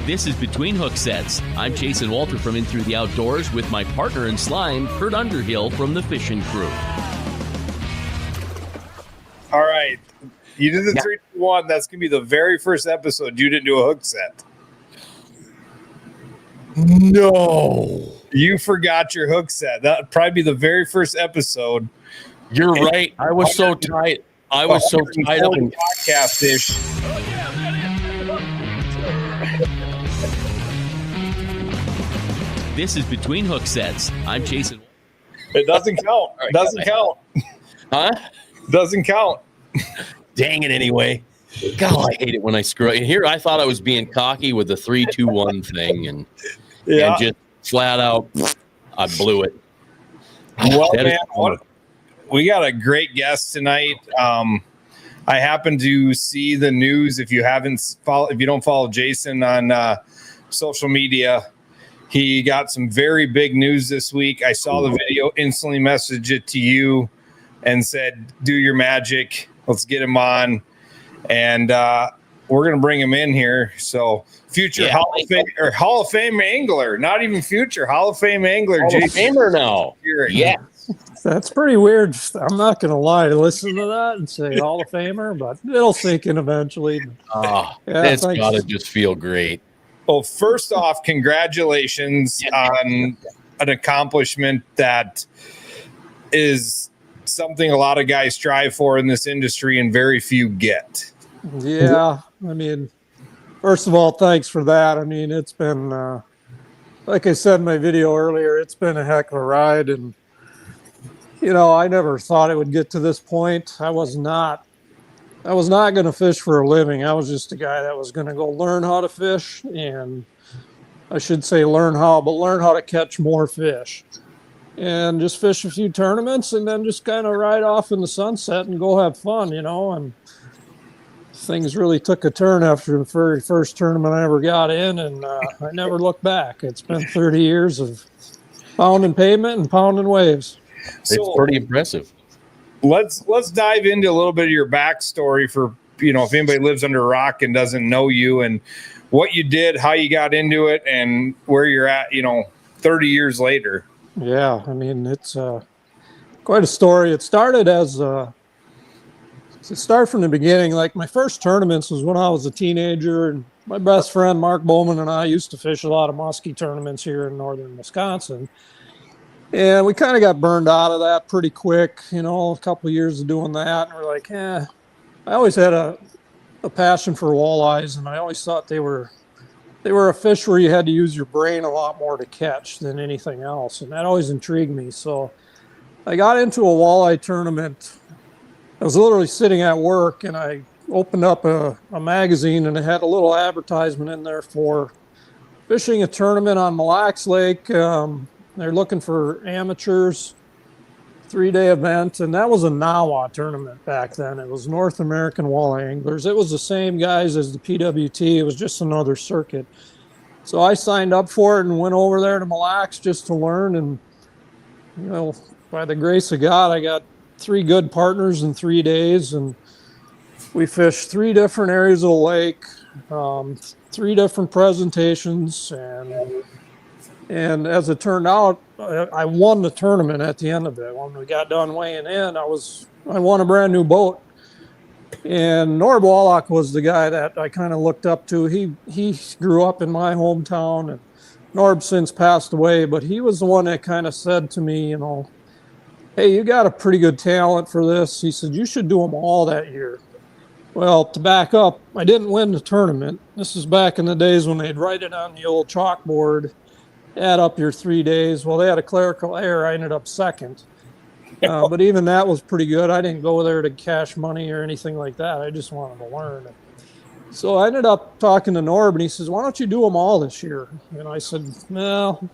This is Between Hooksets. I'm Jason Walter from In Through the Outdoors with my partner in slime, Kurt Underhill from the Fishing Crew. All right. You did the 3, 2, 1. That's going to be the very first episode you didn't do a hook set. No. You forgot your hook set. That would probably be the very first episode. You're right. I was so tight. I was so tied up in podcast fish. This is Between Hooksets. I'm Jason. It doesn't count. Doesn't count. Huh? Doesn't count. Dang it anyway. God, I hate it when I screw it. Here, I thought I was being cocky with the 3, 2, 1 thing, and just flat out, I blew it. Well, man, we got a great guest tonight. I happened to see the news. If you don't follow Jason on social media, he got some very big news this week. I saw the video, instantly messaged it to you, and said, "Do your magic. Let's get him on." And we're going to bring him in here. So future Hall of Fame angler, not even future Hall of Fame angler. Hall of Famer now. Yeah. That's pretty weird. I'm not going to lie to listen to that and say Hall of Famer, but it'll sink in eventually. It's got to just feel great. Well, first off, congratulations on an accomplishment that is something a lot of guys strive for in this industry and very few get. Yeah. I mean, first of all, thanks for that. I mean, it's been, like I said in my video earlier, it's been a heck of a ride. And, you know, I never thought it would get to this point. I was not going to fish for a living. I was just a guy that was going to go learn how to fish, and I should say learn how to catch more fish and just fish a few tournaments and then just kind of ride off in the sunset and go have fun, you know. And things really took a turn after the very first tournament I ever got in, and I never looked back. It's been 30 years of pounding pavement and pounding waves. It's pretty impressive. Let's dive into a little bit of your backstory for, you know, if anybody lives under a rock and doesn't know you, and what you did, how you got into it, and where you're at, you know, 30 years later. Yeah, I mean, it's quite a story. It started from the beginning. Like, my first tournaments was when I was a teenager, and my best friend Mark Bowman and I used to fish a lot of muskie tournaments here in northern Wisconsin. And we kind of got burned out of that pretty quick, you know, a couple of years of doing that. And we're like, I always had a passion for walleyes, and I always thought they were a fish where you had to use your brain a lot more to catch than anything else. And that always intrigued me. So I got into a walleye tournament. I was literally sitting at work, and I opened up a magazine, and it had a little advertisement in there for fishing a tournament on Mille Lacs Lake. They're looking for amateurs, 3-day event, and that was a NAWA tournament back then. It was North American Walleye Anglers. It was the same guys as the PWT. It was just another circuit. So I signed up for it and went over there to Mille Lacs just to learn. And, you know, by the grace of God, I got 3 good partners in 3 days, and we fished 3 different areas of the lake, 3 different presentations, and as it turned out, I won the tournament at the end of it. When we got done weighing in, I won a brand new boat. And Norb Wallach was the guy that I kind of looked up to. He grew up in my hometown, and Norb since passed away, but he was the one that kind of said to me, you know, "Hey, you got a pretty good talent for this." He said, "You should do them all that year." Well, to back up, I didn't win the tournament. This is back in the days when they'd write it on the old chalkboard, add up your 3 days. Well, they had a clerical error. I ended up second. But even that was pretty good. I didn't go there to cash money or anything like that. I just wanted to learn. So I ended up talking to Norb, and he says, "Why don't you do them all this year?" And I said, "Well,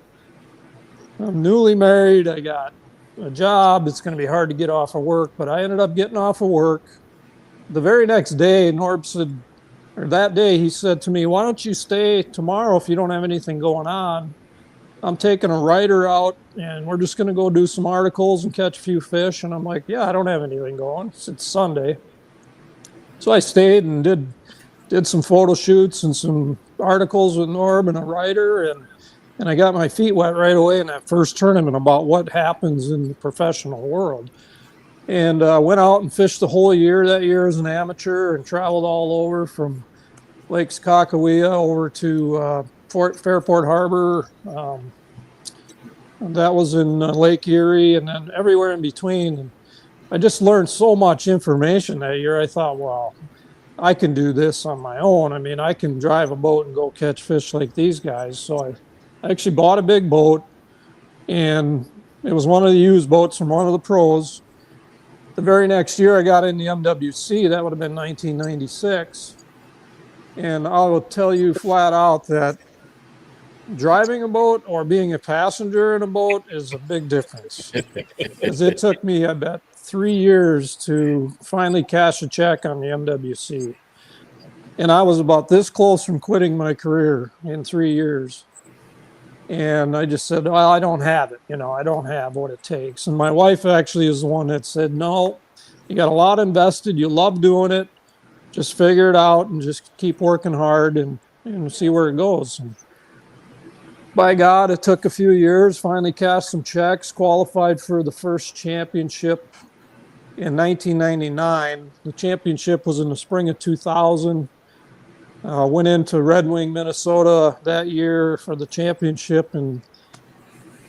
I'm newly married. I got a job. It's going to be hard to get off of work." But I ended up getting off of work. The very next day, Norb said, or that day, he said to me, "Why don't you stay tomorrow if you don't have anything going on? I'm taking a writer out, and we're just going to go do some articles and catch a few fish." And I'm like, "Yeah, I don't have anything going. It's Sunday." So I stayed and did some photo shoots and some articles with Norm and a writer, and I got my feet wet right away in that first tournament about what happens in the professional world. And went out and fished the whole year that year as an amateur and traveled all over from Lake Sakakawea over to Fairport Harbor. That was in Lake Erie, and then everywhere in between. And I just learned so much information that year. I thought, well, I can do this on my own. I mean, I can drive a boat and go catch fish like these guys. So I actually bought a big boat, and it was one of the used boats from one of the pros. The very next year I got in the MWC. That would have been 1996. And I will tell you flat out that driving a boat or being a passenger in a boat is a big difference. Because it took me, I bet, 3 years to finally cash a check on the MWC. And I was about this close from quitting my career in 3 years. And I just said, well, I don't have it. I don't have what it takes. And my wife actually is the one that said, no, you got a lot invested. You love doing it. Just figure it out and just keep working hard and see where it goes. And by God, it took a few years, finally cashed some checks, qualified for the first championship in 1999. The championship was in the spring of 2000. Went into Red Wing, Minnesota that year for the championship and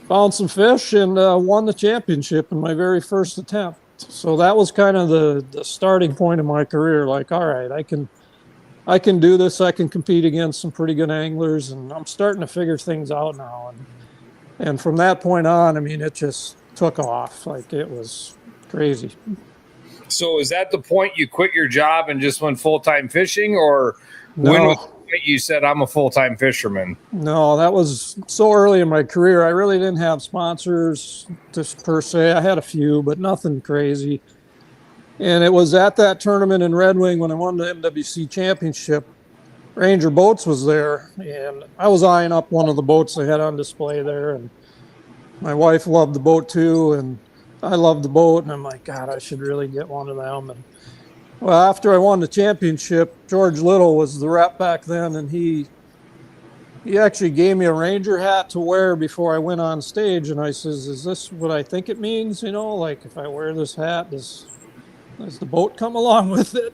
found some fish and won the championship in my very first attempt. So that was kind of the starting point of my career. Like, all right, I can do this. I can compete against some pretty good anglers, and I'm starting to figure things out now. And from that point on, I mean, it just took off. Like, it was crazy. So is that the point you quit your job and just went full-time fishing, or no. When was the point you said I'm a full-time fisherman? No, that was so early in my career. I really didn't have sponsors just per se. I had a few, but nothing crazy. And it was at that tournament in Red Wing when I won the MWC championship. Ranger Boats was there, and I was eyeing up one of the boats they had on display there. And my wife loved the boat too, and I loved the boat. And I'm like, God, I should really get one of them. And well, after I won the championship, George Little was the rep back then, and he actually gave me a Ranger hat to wear before I went on stage. And I says, is this what I think it means? Like if I wear this hat, does the boat come along with it?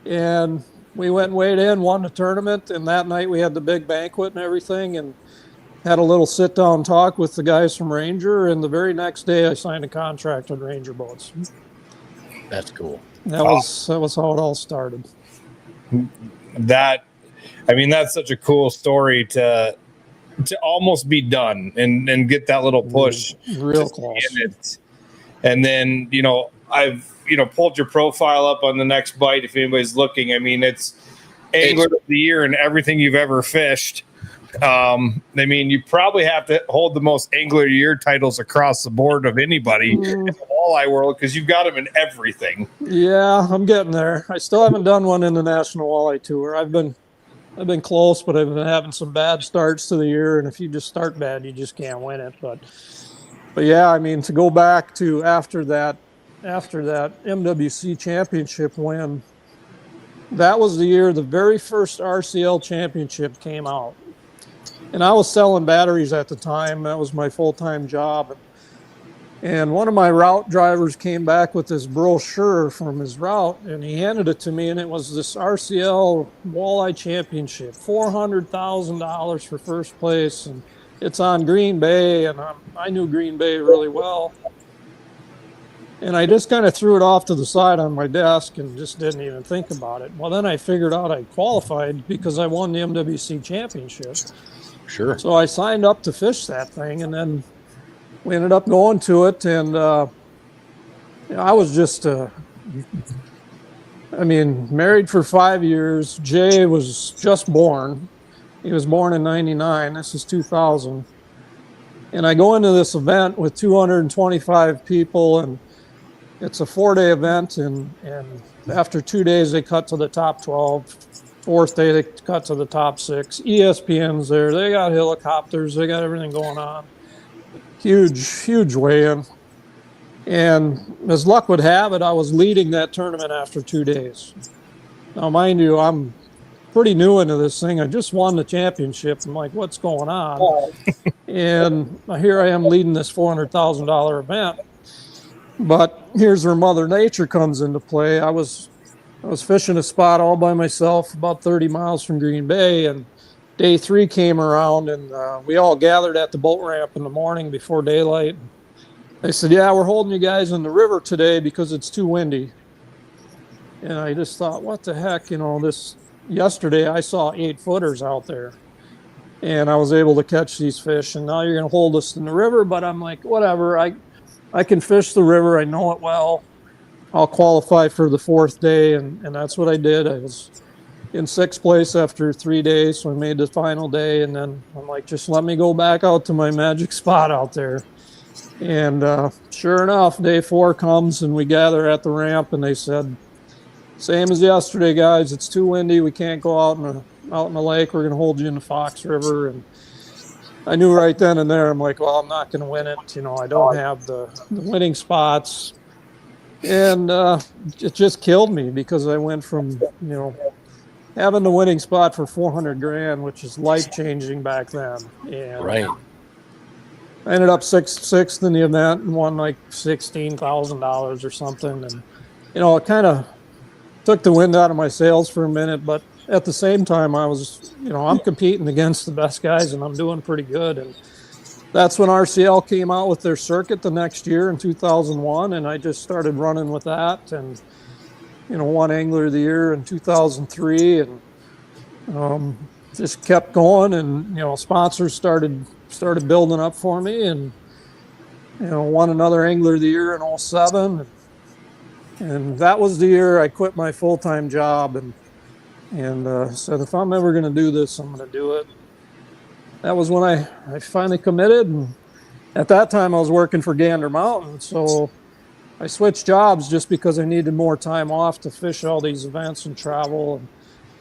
And we went and weighed in, won the tournament. And that night we had the big banquet and everything and had a little sit down talk with the guys from Ranger. And the very next day I signed a contract with Ranger Boats. That's cool. That was how it all started. That's such a cool story to almost be done and get that little push real close. And then, I've, pulled your profile up on the Next Bite if anybody's looking. I mean, it's Angler of the Year and everything you've ever fished. You probably have to hold the most Angler of the Year titles across the board of anybody in the walleye world because you've got them in everything. Yeah, I'm getting there. I still haven't done one in the National Walleye Tour. I've been close, but I've been having some bad starts to the year, and if you just start bad, you just can't win it. But yeah, to go back to after that MWC championship win, that was the year the very first RCL championship came out. And I was selling batteries at the time. That was my full-time job. And one of my route drivers came back with this brochure from his route, and he handed it to me, and it was this RCL Walleye Championship, $400,000 for first place. And it's on Green Bay, and I knew Green Bay really well. And I just kind of threw it off to the side on my desk and just didn't even think about it. Well, then I figured out I qualified because I won the MWC championship. Sure. So I signed up to fish that thing, and then we ended up going to it. And I was just, married for 5 years. Jay was just born. He was born in 99. This is 2000. And I go into this event with 225 people, and it's a 4-day event, and after 2 days, they cut to the top 12. Fourth day, they cut to the top 6. ESPN's there. They got helicopters. They got everything going on. Huge weigh-in. And as luck would have it, I was leading that tournament after 2 days. Now, mind you, I'm pretty new into this thing. I just won the championship. I'm like, what's going on? And here I am leading this $400,000 event. But here's where Mother Nature comes into play. I was fishing a spot all by myself about 30 miles from Green Bay, and day 3 came around, and we all gathered at the boat ramp in the morning before daylight. They said, yeah, we're holding you guys in the river today because it's too windy. And I just thought, what the heck, yesterday I saw 8-footers out there, and I was able to catch these fish, and now you're going to hold us in the river. But I'm like, whatever, I can fish the river. I know it well. I'll qualify for the 4th day, and that's what I did. I was in 6th place after 3 days, so I made the final day, and then I'm like, just let me go back out to my magic spot out there. And sure enough, day 4 comes, and we gather at the ramp, and they said, same as yesterday, guys, it's too windy. We can't go out in the lake. We're going to hold you in the Fox River. And I knew right then and there, I'm like, well, I'm not going to win it. I don't have the winning spots. And it just killed me, because I went from, having the winning spot for $400,000, which is life-changing back then. And right. I ended up sixth in the event and won like $16,000 or something. And, it kind of took the wind out of my sails for a minute, but at the same time, I was, I'm competing against the best guys, and I'm doing pretty good. And that's when RCL came out with their circuit the next year in 2001, and I just started running with that, and won Angler of the Year in 2003, and just kept going, and sponsors started building up for me, and won another Angler of the Year in 2007, and that was the year I quit my full-time job and said, if I'm ever going to do this, I'm going to do it. That was when I finally committed, and at that time I was working for Gander Mountain, so I switched jobs just because I needed more time off to fish all these events and travel. And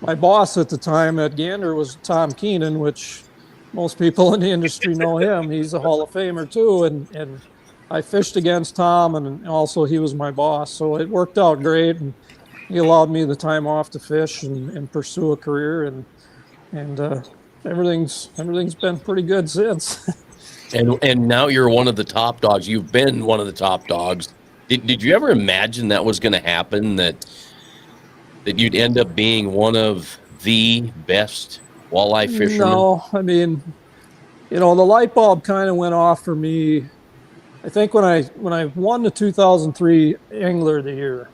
my boss at the time at Gander was Tom Keenan, which most people in the industry know him. He's a Hall of Famer too, and I fished against Tom, and also he was my boss, so it worked out great, and he allowed me the time off to fish and pursue a career, and everything's been pretty good since. And now you're one of the top dogs. You've been one of the top dogs. Did you ever imagine that was going to happen, that you'd end up being one of the best walleye fishermen? No, I mean, the light bulb kind of went off for me, I think, when I won the 2003 Angler of the Year,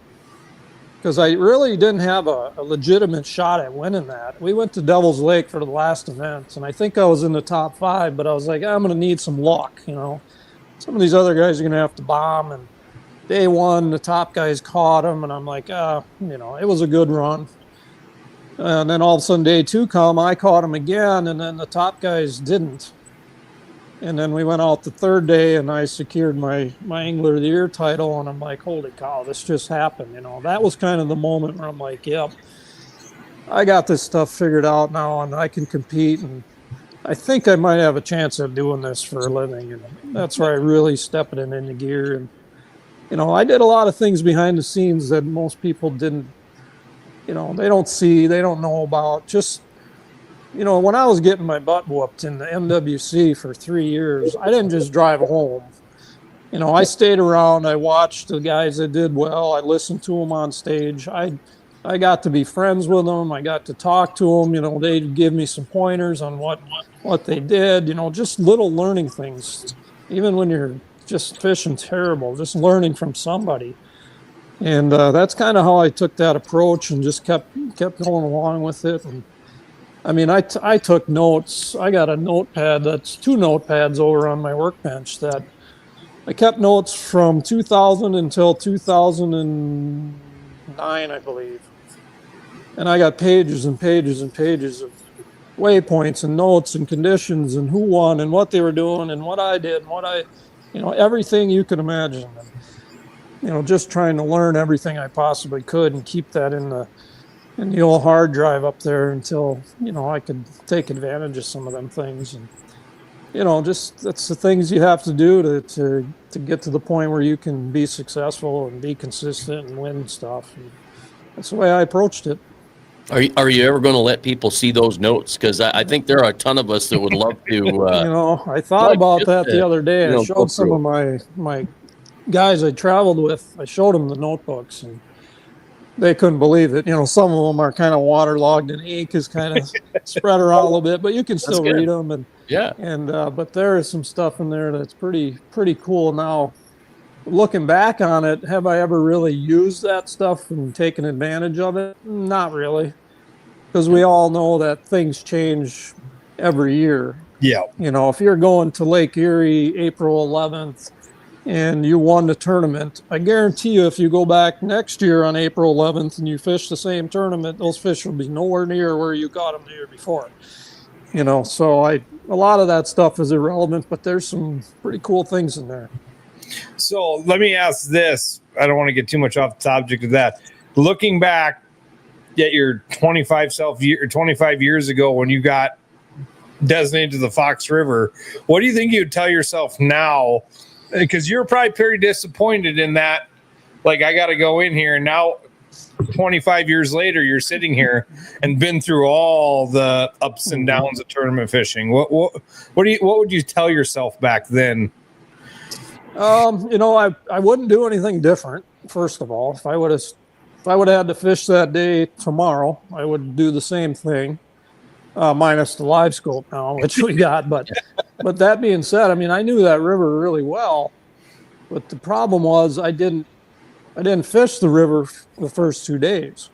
because I really didn't have a legitimate shot at winning that. We went to Devil's Lake for the last event, and I think I was in the top 5, but I was like, I'm going to need some luck, Some of these other guys are going to have to bomb, and day 1, the top guys caught them, and I'm like, it was a good run. And then all of a sudden, day 2 come, I caught them again, and then the top guys didn't. And then we went out the 3rd day, and I secured my Angler of the Year title, and I'm like, holy cow, this just happened. That was kind of the moment where I'm like, yep, I got this stuff figured out now, and I can compete, and I think I might have a chance of doing this for a living. And that's where I really stepped it into gear. And I did a lot of things behind the scenes that most people didn't, they don't see, they don't know about. Just, when I was getting my butt whooped in the MWC for 3 years, I didn't just drive home. I stayed around. I watched the guys that did well. I listened to them on stage. I got to be friends with them. I got to talk to them. They'd give me some pointers on what they did. Just little learning things. Even when you're just fishing terrible, just learning from somebody. And that's kind of how I took that approach, and just kept going along with it. And I mean, I took notes. I got a notepad that's 2 notepads over on my workbench that I kept notes from 2000 until 2009, I believe. And I got pages and pages and pages of waypoints and notes and conditions and who won and what they were doing and what I did and what everything you could imagine. And, just trying to learn everything I possibly could and keep that in the old hard drive up there until, I could take advantage of some of them things. And, just that's the things you have to do to get to the point where you can be successful and be consistent and win stuff. And that's the way I approached it. Are you ever going to let people see those notes? Because I think there are a ton of us that would love to. I thought about that the other day. I showed some of my guys I traveled with. I showed them the notebooks, and they couldn't believe it. Some of them are kind of waterlogged, and ink is kind of spread around a little bit, but you can still read them. And but there is some stuff in there that's pretty cool. Now, looking back on it, have I ever really used that stuff and taken advantage of it? Not really, because we all know that things change every year. Yeah. If you're going to Lake Erie April 11th and you won the tournament, I guarantee you if you go back next year on April 11th and you fish the same tournament, those fish will be nowhere near where you got them the year before. So a lot of that stuff is irrelevant, but there's some pretty cool things in there. So let me ask this. I don't want to get too much off the subject of that. Looking back at your 25 years ago when you got designated to the Fox River, what do you think you'd tell yourself now? Because you're probably pretty disappointed in that. Like, I got to go in here, and now 25 years later, you're sitting here and been through all the ups and downs of tournament fishing. What would you tell yourself back then? I wouldn't do anything different. First of all, if I would have had to fish that day tomorrow, I would do the same thing, minus the live scope now, which we got. But that being said, I knew that river really well. But the problem was I didn't fish the river the first 2 days.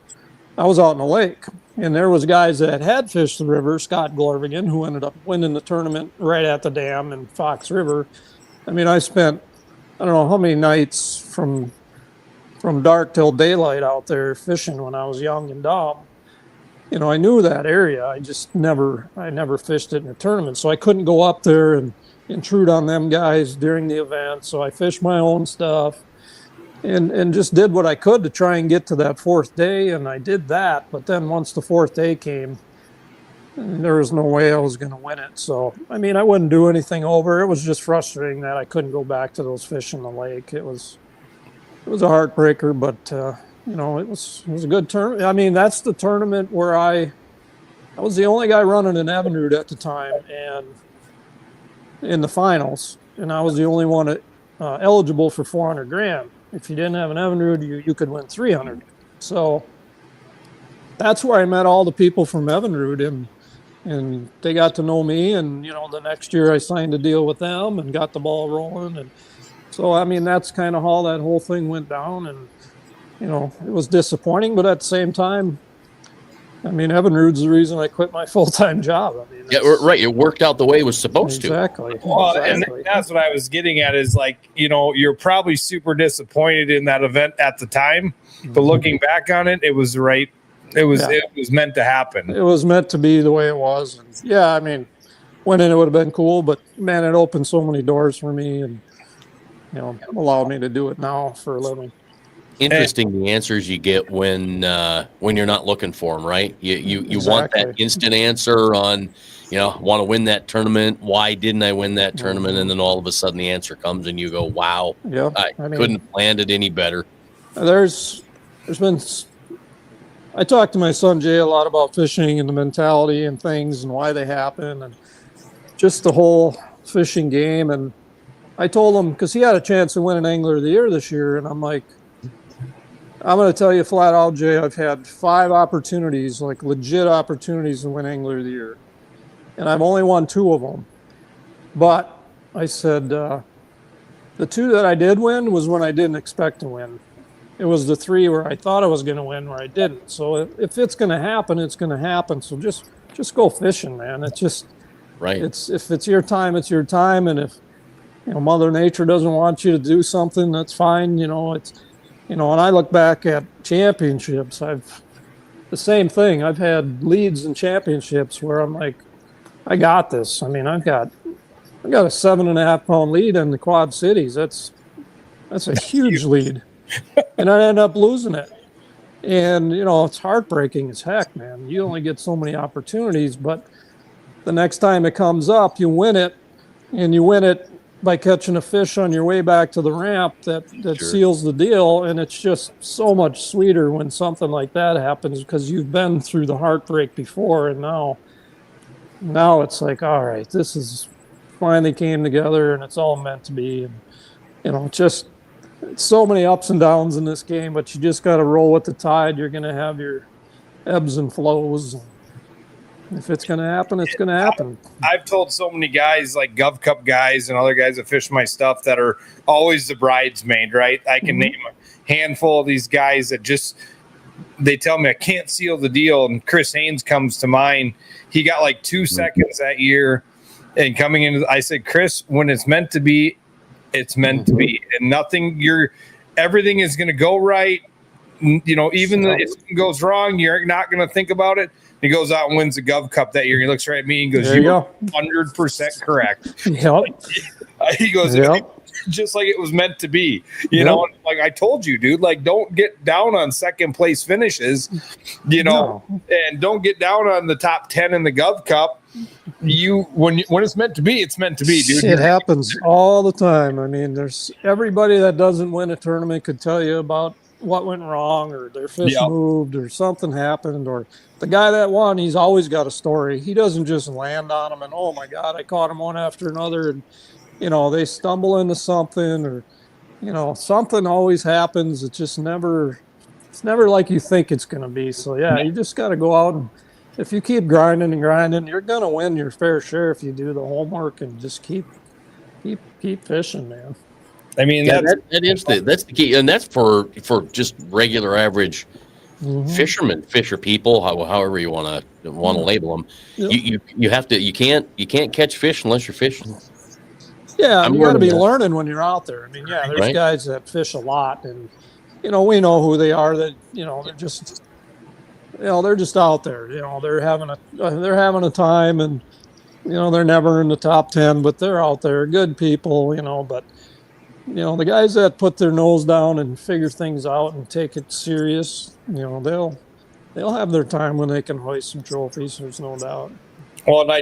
I was out in the lake, and there was guys that had fished the river, Scott Glorvigan, who ended up winning the tournament right at the dam in Fox River. I spent, I don't know how many nights from dark till daylight out there fishing when I was young and dumb. I knew that area. I just never fished it in a tournament. So I couldn't go up there and intrude on them guys during the event. So I fished my own stuff and just did what I could to try and get to that fourth day. And I did that. But then once the fourth day came, there was no way I was going to win it. So, I wouldn't do anything over. It was just frustrating that I couldn't go back to those fish in the lake. It was a heartbreaker, but, it was a good tournament. That's the tournament where I was the only guy running an Evinrude at the time and in the finals. And I was the only one eligible for 400 grand. If you didn't have an Evinrude, you could win 300. So that's where I met all the people from Evinrude, and they got to know me. And, the next year I signed a deal with them and got the ball rolling. And so, that's kind of how that whole thing went down. And, it was disappointing, but at the same time, Evinrude's the reason I quit my full-time job. Yeah, right. It worked out the way it was supposed to. Exactly. Well, and that's what I was getting at is you're probably super disappointed in that event at the time, but looking back on it, it was right. It was meant to happen. It was meant to be the way it was. And winning it would have been cool, but man, it opened so many doors for me and, allowed me to do it now for a living. Interesting the answers you get when you're not looking for them, right? You Exactly. want that instant answer on, want to win that tournament. Why didn't I win that tournament? And then all of a sudden the answer comes and you go, wow, I couldn't have planned it any better. There's been, I talked to my son Jay a lot about fishing and the mentality and things and why they happen and just the whole fishing game. And I told him, because he had a chance to win an Angler of the Year this year, and I'm like, I'm going to tell you flat out, Jay, I've had 5 opportunities, like legit opportunities to win Angler of the Year. And I've only won 2 of them. But I said, the 2 that I did win was when I didn't expect to win. It was the 3 where I thought I was going to win where I didn't. So if it's going to happen, it's going to happen. So just go fishing, man. It's just, right. If it's your time, it's your time. And if, Mother Nature doesn't want you to do something, that's fine. When I look back at championships, the same thing. I've had leads in championships where I'm like, I got this. I've got a 7.5 pound lead in the Quad Cities. That's a huge lead. And I end up losing it. And, it's heartbreaking as heck, man. You only get so many opportunities, but the next time it comes up, you win it, and you win it by catching a fish on your way back to the ramp that seals the deal. And it's just so much sweeter when something like that happens because you've been through the heartbreak before. And now it's like, all right, this is finally came together and it's all meant to be. And, just it's so many ups and downs in this game, but you just got to roll with the tide. You're going to have your ebbs and flows. If it's going to happen, it's going to happen. I've told so many guys, like Gov Cup guys and other guys that fish my stuff, that are always the bridesmaid, right? I can name a handful of these guys that they tell me I can't seal the deal. And Chris Haynes comes to mind. He got like 2 seconds that year. And coming into, I said, Chris, when it's meant to be, it's meant to be. And everything is going to go right. Even if it goes wrong, you're not going to think about it. He goes out and wins the Gov Cup that year. He looks right at me and goes, "You're 100% correct." Yep. He goes, just like it was meant to be. You know, like I told you, dude, like don't get down on second place finishes, and don't get down on the top 10 in the Gov Cup. When it's meant to be, it's meant to be, dude. It happens all the time. I mean, there's everybody that doesn't win a tournament could tell you about what went wrong, or their fish moved, or something happened, or the guy that won, he's always got a story. He doesn't just land on them and, oh my God, I caught him one after another. And, they stumble into something, or, something always happens. It's never like you think it's going to be. So you just got to go out, and if you keep grinding and grinding, you're going to win your fair share if you do the homework and just keep fishing, man. I mean, that's the key, and that's for just regular average fishermen, fisher people, however you want to label them. Yep. You can't catch fish unless you're fishing. Yeah, you got to be learning when you're out there. I mean, there's guys that fish a lot, and we know who they are. That they're just they're just out there. They're having a time, and they're never in the top 10, but they're out there, good people. But the guys that put their nose down and figure things out and take it serious, they'll have their time when they can hoist some trophies. There's no doubt. Well, and I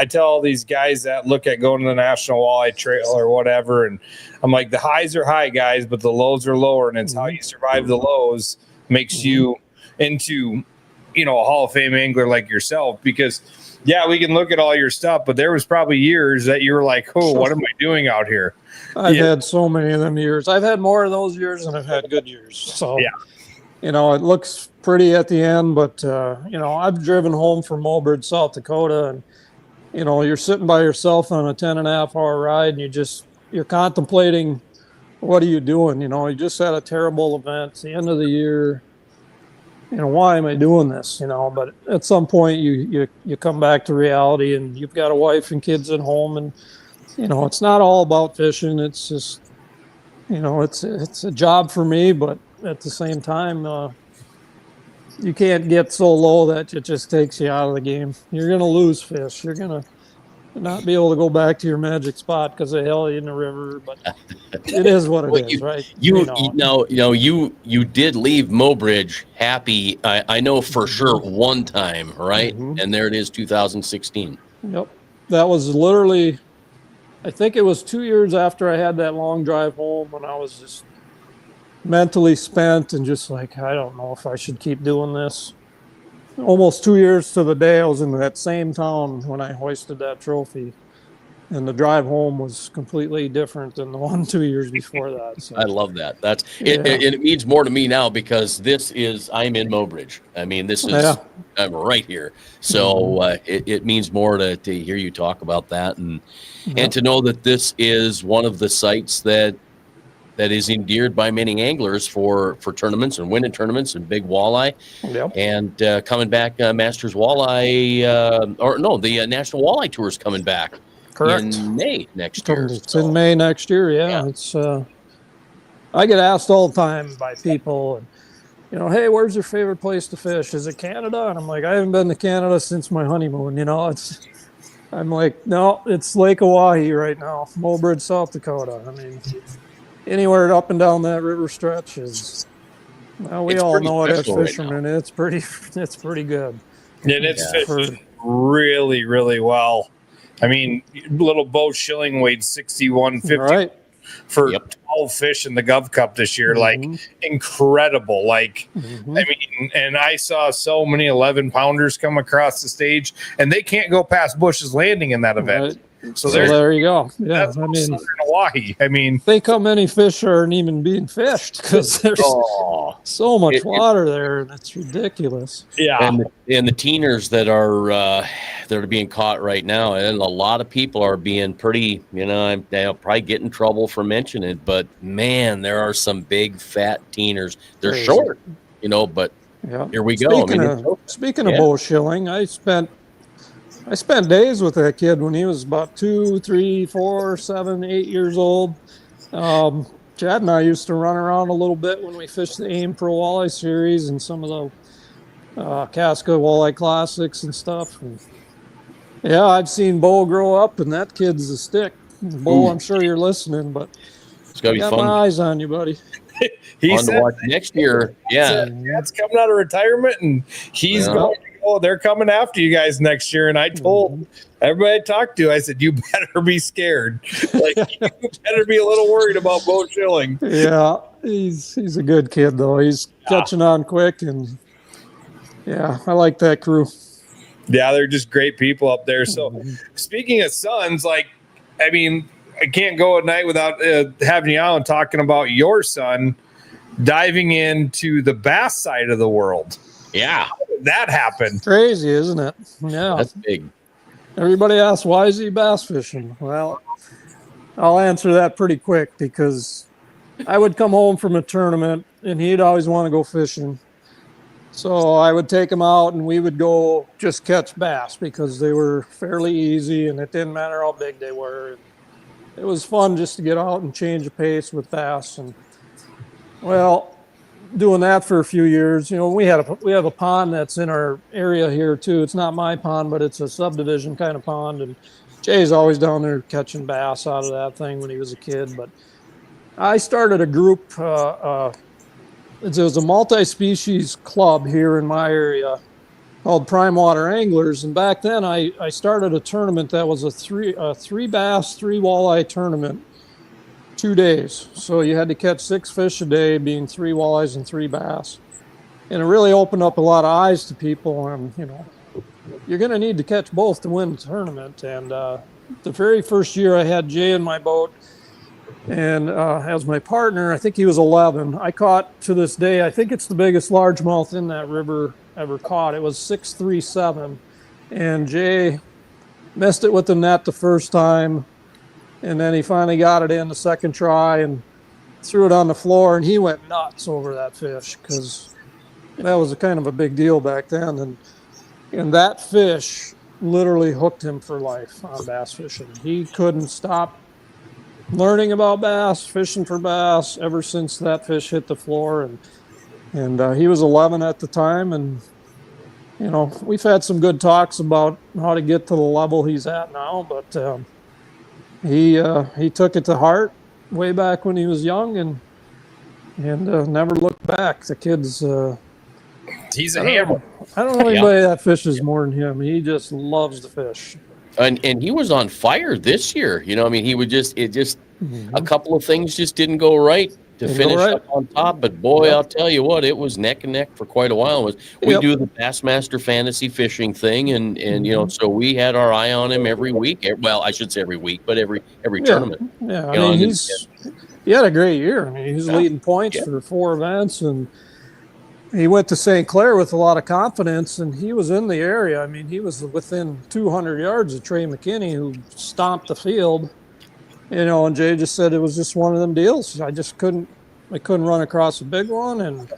tell these guys that look at going to the National Walleye Trail or whatever, and I'm like, the highs are high, guys, but the lows are lower, and it's how you survive the lows makes you into, a Hall of Fame angler like yourself. Because, we can look at all your stuff, but there was probably years that you were like, oh, what am I doing out here? I've had so many of them years. I've had more of those years than I've had good years. So, it looks pretty at the end, but, I've driven home from Mulbridge, South Dakota, and, you're sitting by yourself on a 10.5-hour ride, and you're contemplating, what are you doing? You just had a terrible event. It's the end of the year. Why am I doing this? But at some point you come back to reality, and you've got a wife and kids at home, and, it's not all about fishing. It's just, it's a job for me, but at the same time, you can't get so low that it just takes you out of the game. You're going to lose fish. You're going to not be able to go back to your magic spot because they held you in the river, but it is what it is, right? You did leave Mobridge happy. I know for sure one time, right? And there it is, 2016. Yep. That was literally, I think it was 2 years after I had that long drive home, when I was just mentally spent and just like, I don't know if I should keep doing this. Almost 2 years to the day, I was in that same town when I hoisted that trophy, and the drive home was completely different than the one 2 years before that. So, I love that. It means more to me now, because I'm in Mobridge. I mean, I'm right here. So it means more to hear you talk about that, and to know that this is one of the sites that is endeared by many anglers for tournaments and winning tournaments and big walleye. Yep. And coming back, Masters Walleye, the National Walleye Tour is coming back. Correct. In May next year. It's in May next year, yeah. It's I get asked all the time by people, and hey, where's your favorite place to fish? Is it Canada? And I'm like, I haven't been to Canada since my honeymoon. I'm like, no, it's Lake Oahe right now, Mulbridge, South Dakota. I mean, anywhere up and down that river stretch is, we all know it as fishermen. Right, it's pretty good. And it's fished really, really well. I mean, little Bo Schilling weighed 61.50 Right. for 12 fish in the Gov Cup this year. Like, incredible. Like, I mean, and I saw so many 11-pounders come across the stage, and they can't go past Bush's Landing in that event. Right. So there you go. Yeah, that's southern Hawaii. I mean, think how many fish aren't even being fished because there's so much water there, and it's ridiculous. Yeah, and the teeners that are being caught right now, and a lot of people are being pretty. They'll probably get in trouble for mentioning it, but man, there are some big fat teeners. They're Crazy. short, but here we go. Speaking of Bo Schilling, I spent days with that kid when he was about 2, 3, 4, 7, 8 years old. Chad and I used to run around a little bit when we fished the AIM Pro Walleye Series and some of the Casca Walleye Classics and stuff. And yeah, I've seen Bo grow up, and that kid's a stick. Bo, I'm sure you're listening, but it's gonna be got fun. my eyes on you, buddy. He said to watch next year. Yeah, Dad's coming out of retirement, and he's going to go. They're coming after you guys next year. And I told everybody I talked to, I said, you better be scared. Like, you better be a little worried about Bo Schilling. Yeah, he's a good kid though. He's catching on quick, and yeah, I like that crew. Yeah, they're just great people up there. So, speaking of sons, like, I mean, I can't go a night without having you on talking about your son diving into the bass side of the world. Yeah. How did that happened? Crazy, isn't it? Yeah. That's big. Everybody asks, why is he bass fishing? Well, I'll answer that pretty quick because I would come home from a tournament and he'd always want to go fishing. So I would take him out and we would go just catch bass because they were fairly easy and it didn't matter how big they were. It was fun just to get out and change the pace with bass. And well, doing that for a few years, we have a pond that's in our area here too. It's not my pond, but it's a subdivision kind of pond. And Jay's always down there catching bass out of that thing when he was a kid. But I started a group. It was a multi-species club here in my area called Prime Water Anglers. And back then I started a tournament that was a three bass, 3 walleye tournament, 2 days. So you had to catch 6 fish a day, being 3 walleyes and 3 bass. And it really opened up a lot of eyes to people. And, you're going to need to catch both to win the tournament. And the very first year I had Jay in my boat and as my partner, I think he was 11. I caught, to this day, I think it's the biggest largemouth in that river ever caught. It was 637. And Jay missed it with the net the first time. And then he finally got it in the second try and threw it on the floor. And he went nuts over that fish because that was a kind of a big deal back then. And that fish literally hooked him for life on bass fishing. He couldn't stop learning about bass, fishing for bass ever since that fish hit the floor. And he was 11 at the time. And, we've had some good talks about how to get to the level he's at now. But he took it to heart way back when he was young and never looked back. The kid's he's a hammer. I don't know anybody that fishes more than him. He just loves to fish. And he was on fire this year. He would a couple of things just didn't go right to finish up on top. But boy, I'll tell you what, it was neck and neck for quite a while. We do the Bassmaster Fantasy Fishing thing, and so we had our eye on him every week. Well, I should say every week, but every tournament. Yeah, I mean, he had a great year. I mean, he's leading points for 4 events, and he went to St. Clair with a lot of confidence, and he was in the area. I mean, he was within 200 yards of Trey McKinney, who stomped the field. And Jay just said it was just one of them deals. I couldn't run across a big one, and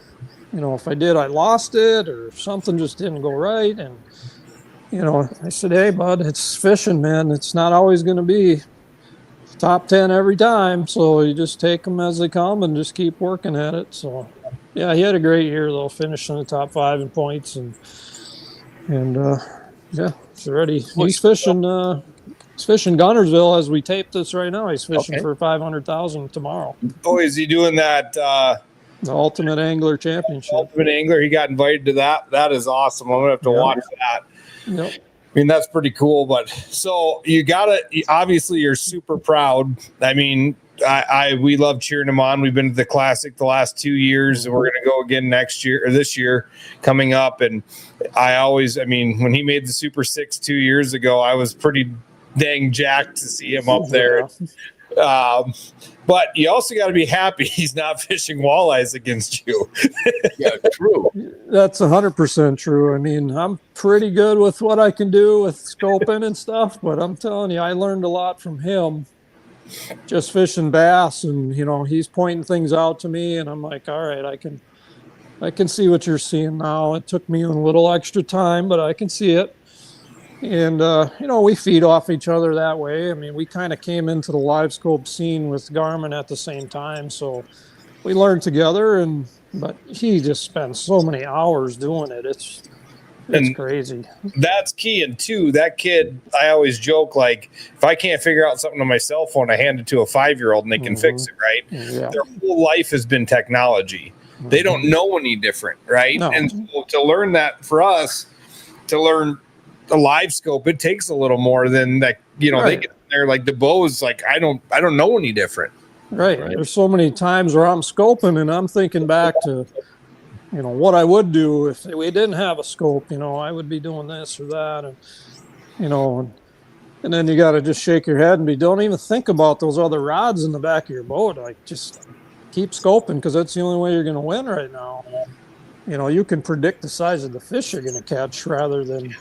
if I did, I lost it, or something just didn't go right. And I said, hey, bud, it's fishing, man. It's not always going to be top 10 every time, so you just take them as they come and just keep working at it. So yeah, he had a great year though, finishing the top 5 in points, and he's ready. He's fishing. He's fishing Gunnersville as we tape this right now. He's fishing for $500,000 tomorrow. Oh, is he doing that? The Ultimate Angler Championship. Ultimate Angler. He got invited to that. That is awesome. I'm gonna have to watch that. Yep. mean, that's pretty cool. But so obviously you're super proud. I mean, we love cheering him on. We've been to the Classic the last 2 years, and we're going to go again next year or this year coming up. And when he made the Super 6 2 years ago, I was pretty dang jacked to see him up there. But you also got to be happy he's not fishing walleyes against you. Yeah, true. That's 100% true. I mean, I'm pretty good with what I can do with scoping and stuff, but I'm telling you, I learned a lot from him just fishing bass, and he's pointing things out to me, and I'm like, all right, I can see what you're seeing now. It took me a little extra time, but I can see it. And, we feed off each other that way. I mean, we kind of came into the live scope scene with Garmin at the same time. So we learned together, but he just spends so many hours doing it. It's crazy. That's key. And two, that kid, I always joke, like, if I can't figure out something on my cell phone, I hand it to a 5-year-old and they can fix it, right? Yeah. Their whole life has been technology. They don't know any different, right? No. And so to learn that for us, to learn the live scope, it takes a little more than that. Right. They get there like the bows, like I don't know any different. Right. There's so many times where I'm scoping and I'm thinking back to, what I would do if we didn't have a scope. I would be doing this or that, and then you got to just shake your head and don't even think about those other rods in the back of your boat. Like, just keep scoping, because that's the only way you're going to win right now. You can predict the size of the fish you're going to catch rather than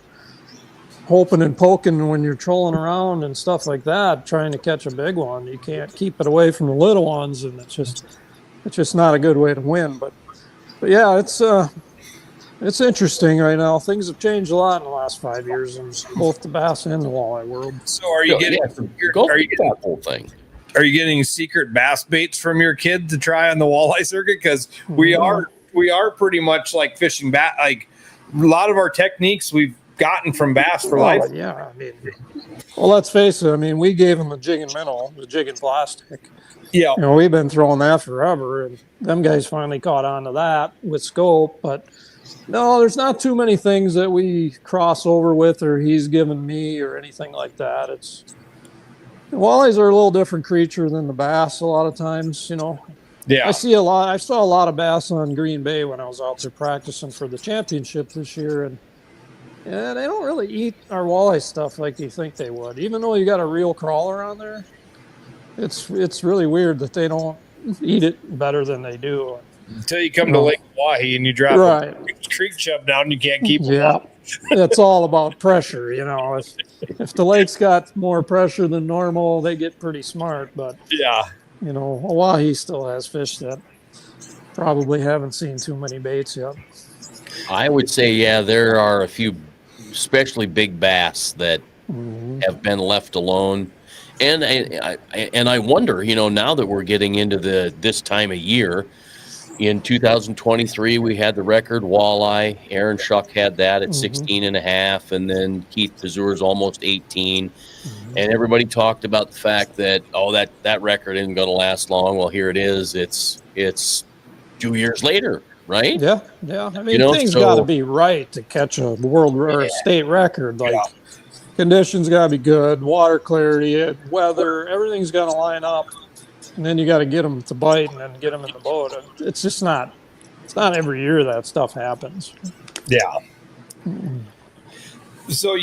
hoping and poking when you're trolling around and stuff like that, trying to catch a big one. You can't keep it away from the little ones, and it's just not a good way to win. But yeah, it's interesting right now. Things have changed a lot in the last 5 years in both the bass and the walleye world. So are you getting that whole thing? Are you getting secret bass baits from your kid to try on the walleye circuit? Because we are pretty much like fishing bass. Like, a lot of our techniques we've gotten from bass for life. Yeah, well, let's face it. I mean, we gave them the jig and minnow, the jig and plastic. Yeah, we've been throwing that forever, and them guys finally caught on to that with scope. But no, there's not too many things that we cross over with, or he's given me, or anything like that. The walleyes are a little different creature than the bass a lot of times. Yeah, I saw a lot of bass on Green Bay when I was out there practicing for the championship this year, and they don't really eat our walleye stuff like you think they would. Even though you got a real crawler on there, it's really weird that they don't eat it better than they do. Until you come to Lake Hawaii and you drop a creek chub down, you can't keep them up. It's all about pressure. If the lake's got more pressure than normal, they get pretty smart. But Hawaii still has fish that probably haven't seen too many baits yet. I would say, there are a few, especially big bass, that have been left alone. And I wonder, now that we're getting into this time of year, in 2023, we had the record walleye. Aaron Shuck had that at 16 and a half, and then Keith Pazur's almost 18. And everybody talked about the fact that, that record isn't going to last long. Well, here it is. It's 2 years later. Right? Yeah. I mean, things got to be right to catch a world or a state record. Like, conditions got to be good, water clarity, weather, everything's got to line up. And then you got to get them to bite and then get them in the boat. It's just not. It's not every year that stuff happens. Yeah. So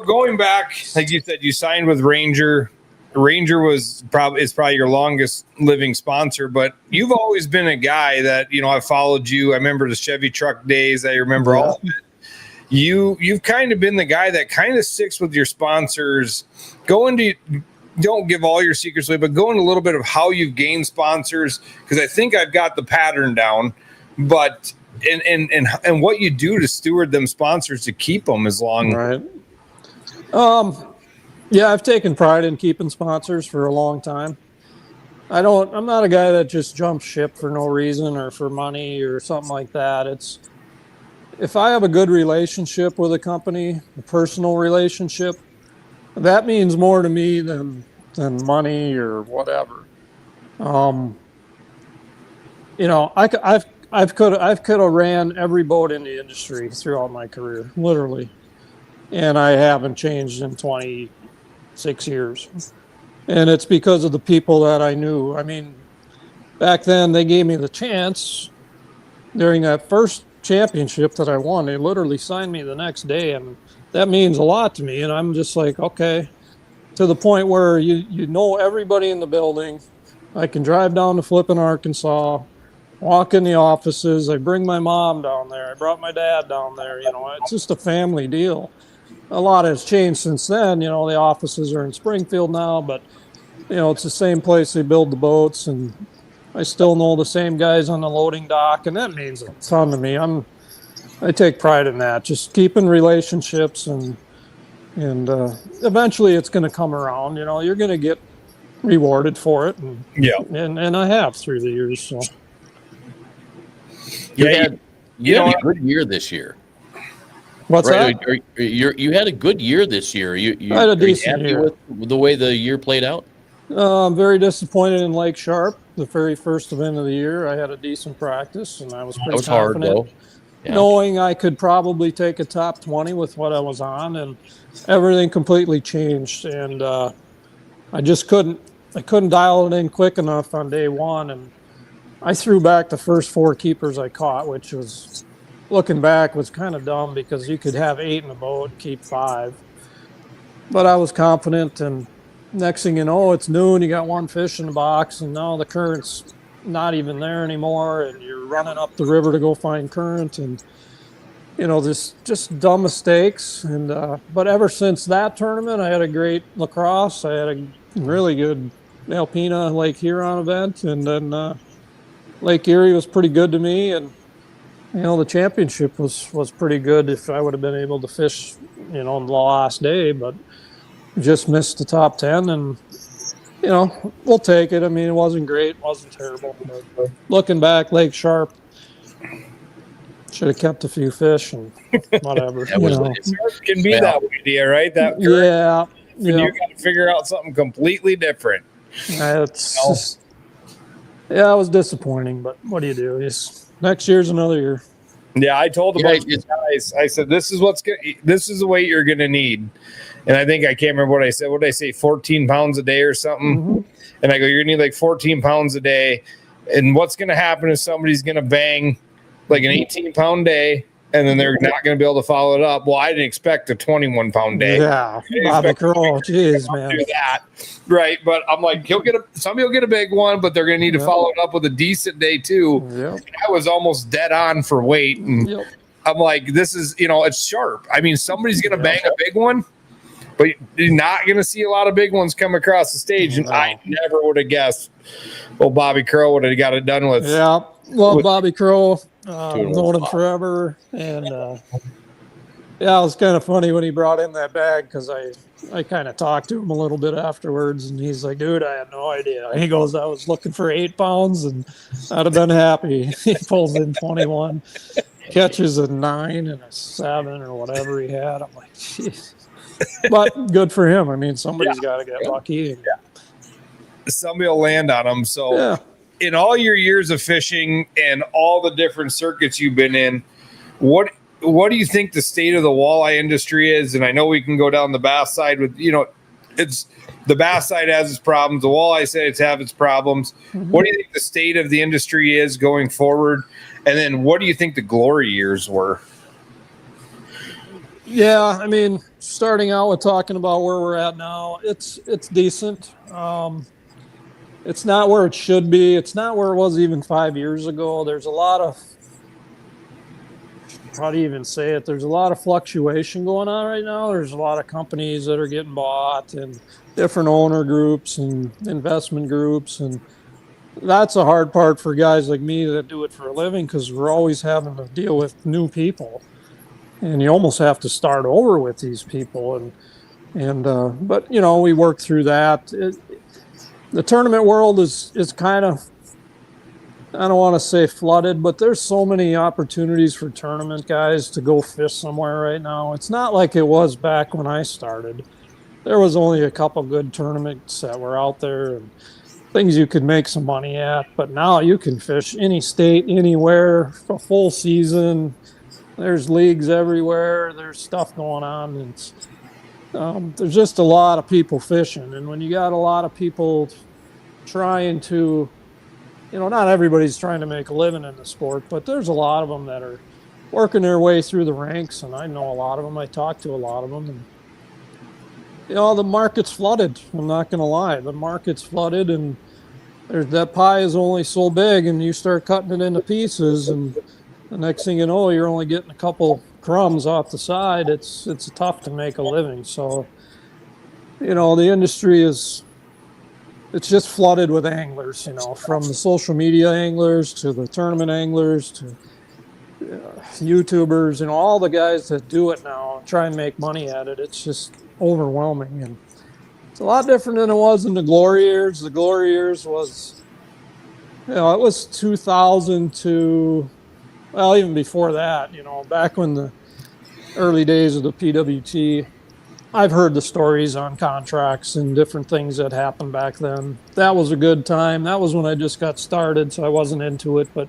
going back, like you said, you signed with Ranger. Ranger is probably your longest living sponsor, but you've always been a guy that, I've followed you. I remember the Chevy truck days. I remember all of it. You've kind of been the guy that kind of sticks with your sponsors. Don't give all your secrets away, but go into a little bit of how you've gained sponsors, because I think I've got the pattern down, but and what you do to steward them sponsors to keep them as long. Right. Yeah, I've taken pride in keeping sponsors for a long time. I'm not a guy that just jumps ship for no reason or for money or something like that. If I have a good relationship with a company, a personal relationship, that means more to me than money or whatever. I've could have ran every boat in the industry throughout my career, literally. and I haven't changed in 26 years. And it's because of the people that I knew. I mean, back then they gave me the chance during that first championship that I won. They literally signed me the next day, and that means a lot to me. And I'm just like, okay, to the point where you know everybody in the building. I can drive down to Flippin, Arkansas, walk in the offices. I bring my mom down there. I brought my dad down there. You know, it's just a family deal. A lot has changed since then. You know, the offices are in Springfield now, but, you know, it's the same place they build the boats, and I still know the same guys on the loading dock, and that means a ton to me. I take pride in that, just keeping relationships, and eventually it's going to come around. You know, you're going to get rewarded for it, and I have through the years. So you had a good year this year. What's that? You had a good year this year. You I had a decent year. With the way the year played out? I'm very disappointed in Lake Sharp. The very first event of the year, I had a decent practice, and I was pretty confident, hard, though. Yeah. Knowing I could probably take a top 20 with what I was on, and everything completely changed. And I just couldn't dial it in quick enough on day one, and I threw back the first 4 keepers I caught, which was, looking back, was kind of dumb because you could have 8 in a boat and keep 5. But I was confident, and next thing you know, it's noon, you got 1 fish in the box, and now the current's not even there anymore, and you're running up the river to go find current, and, you know, this just dumb mistakes. And but ever since that tournament, I had a great lacrosse. I had a really good Alpena Lake Huron event, and then Lake Erie was pretty good to me, and, you know, the championship was pretty good if I would have been able to fish, you know, on the last day, but just missed the top 10, and, you know, we'll take it. I mean, it wasn't great, wasn't terrible, but looking back, Lake Sharp, should have kept a few fish and whatever. It can be that way, dear, right? Yeah. You got to figure out something completely different. It's it was disappointing, but what do you do? Next year's another year. Yeah, I told a bunch of guys, I said, this is the weight you're going to need. And I think I can't remember what I said. What did I say? 14 pounds a day or something. Mm-hmm. And I go, you're going to need like 14 pounds a day. And what's going to happen is somebody's going to bang like an 18-pound day, and then they're not going to be able to follow it up. Well, I didn't expect a 21-pound day. Yeah, Bobby Curl, jeez, man. Do that, right? But I'm like, somebody will get a big one, but they're going to need to follow it up with a decent day too. Yep. I was almost dead on for weight, and I'm like, this is, you know, it's sharp. I mean, somebody's going to bang a big one, but you're not going to see a lot of big ones come across the stage. And I never would have guessed. Well, Bobby Curl would have got it done with. Yeah, Bobby Curl. Known him forever, and it was kind of funny when he brought in that bag, because I kind of talked to him a little bit afterwards, and he's like, dude, I had no idea. He goes, I was looking for 8 pounds, and I'd have been happy. He pulls in 21, catches a 9 and a 7 or whatever he had. I'm like, jeez. But good for him. I mean, somebody's got to get lucky. Somebody will land on him. So in all your years of fishing and all the different circuits you've been in, what do you think the state of the walleye industry is? And I know we can go down the bass side with, you know, it's the bass side has its problems. The walleye side have its problems. Mm-hmm. What do you think the state of the industry is going forward? And then what do you think the glory years were? Yeah, I mean, starting out with talking about where we're at now, it's decent. It's not where it should be. It's not where it was even 5 years ago. There's a lot of, how do you even say it? There's a lot of fluctuation going on right now. There's a lot of companies that are getting bought, and different owner groups and investment groups. And that's a hard part for guys like me that do it for a living, because we're always having to deal with new people. And you almost have to start over with these people. But, you know, we work through that. The tournament world is kind of, I don't want to say flooded, but there's so many opportunities for tournament guys to go fish somewhere right now. It's not like it was back when I started. There was only a couple good tournaments that were out there and things you could make some money at. But now you can fish any state, anywhere, a full season. there's leagues everywhere. There's stuff going on. And it's, there's just a lot of people fishing. And when you got a lot of people trying to, not everybody's trying to make a living in the sport, but there's a lot of them that are working their way through the ranks. And I know a lot of them. I talk to a lot of them. And, the market's flooded. I'm not going to lie. The market's flooded, and that pie is only so big, and you start cutting it into pieces, and the next thing you know, you're only getting a couple crumbs off the side. It's tough to make a living. So, the industry it's just flooded with anglers, from the social media anglers to the tournament anglers to YouTubers, all the guys that do it now try and make money at it. It's just overwhelming, and it's a lot different than it was in the glory years. The glory years was, it was 2000 to, well, even before that, back when the early days of the PWT, I've heard the stories on contracts and different things that happened back then. That was a good time. That was when I just got started, so I wasn't into it, but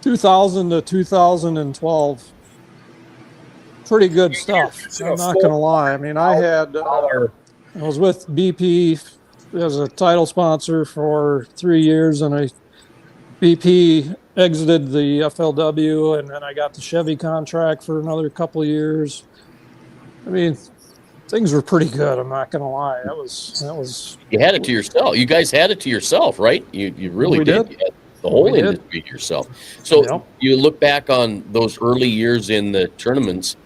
2000 to 2012, pretty good stuff. I'm not going to lie. I mean, I was with BP as a title sponsor for 3 years, and BP exited the FLW, and then I got the Chevy contract for another couple of years. I mean, things were pretty good. I'm not going to lie. That was. You had it to yourself. You guys had it to yourself, right? You really did. You had the whole industry to yourself. So you look back on those early years in the tournaments.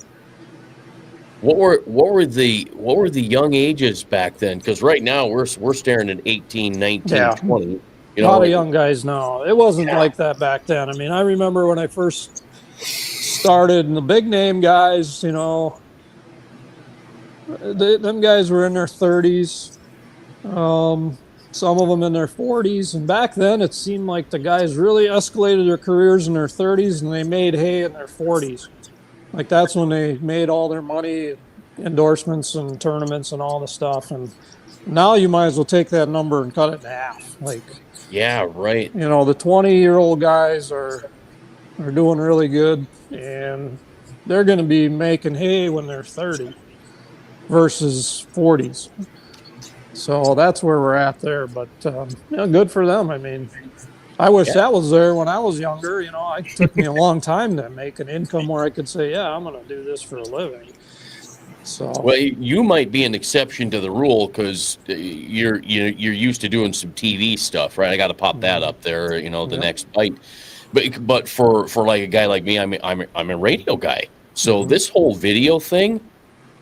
What were the young ages back then? Because right now we're staring at 18, 19, 20. A lot of young guys now. It wasn't like that back then. I mean, I remember when I first started, and the big name guys, them guys were in their 30s. Some of them in their 40s. And back then, it seemed like the guys really escalated their careers in their 30s, and they made hay in their 40s. Like, that's when they made all their money, endorsements and tournaments and all the stuff. And now you might as well take that number and cut it in half. Like, yeah, right. The 20-year-old guys are doing really good, and they're going to be making hay when they're 30 versus 40s. So that's where we're at there. But good for them. I mean, I wish that was there when I was younger. It took me a long time to make an income where I could say, yeah, I'm going to do this for a living. So, well, you might be an exception to the rule because you're used to doing some TV stuff, right? I got to pop that up there, the next bite. But for like a guy like me, I'm a radio guy. So this whole video thing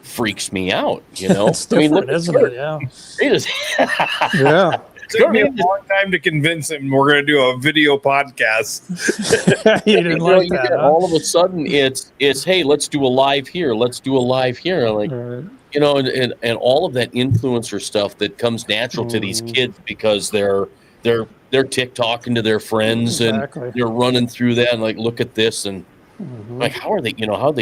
freaks me out. It's different, isn't it? Yeah. It is. Yeah. It took me a long time to convince him we're going to do a video podcast. He didn't like that. Huh? All of a sudden, it's hey, let's do a live here. Let's do a live here. Like, and all of that influencer stuff that comes natural to these kids because they're TikToking to their friends and they're running through that and like, look at this and like, how are they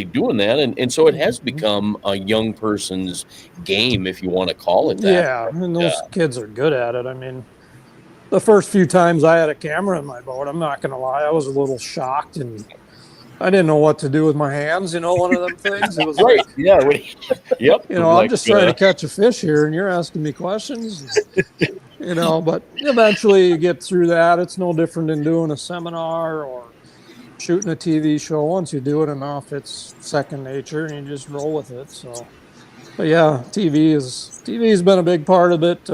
doing that? And so it has become a young person's game, if you want to call it that. Yeah, and those kids are good at it. I mean, the first few times I had a camera in my boat, I'm not going to lie, I was a little shocked, and I didn't know what to do with my hands. One of them things. It was right. Yep. I'm just trying to catch a fish here, and you're asking me questions. But eventually you get through that. It's no different than doing a seminar or shooting a TV show. Once you do it enough, it's second nature, and you just roll with it. So, but yeah, TV's been a big part of it.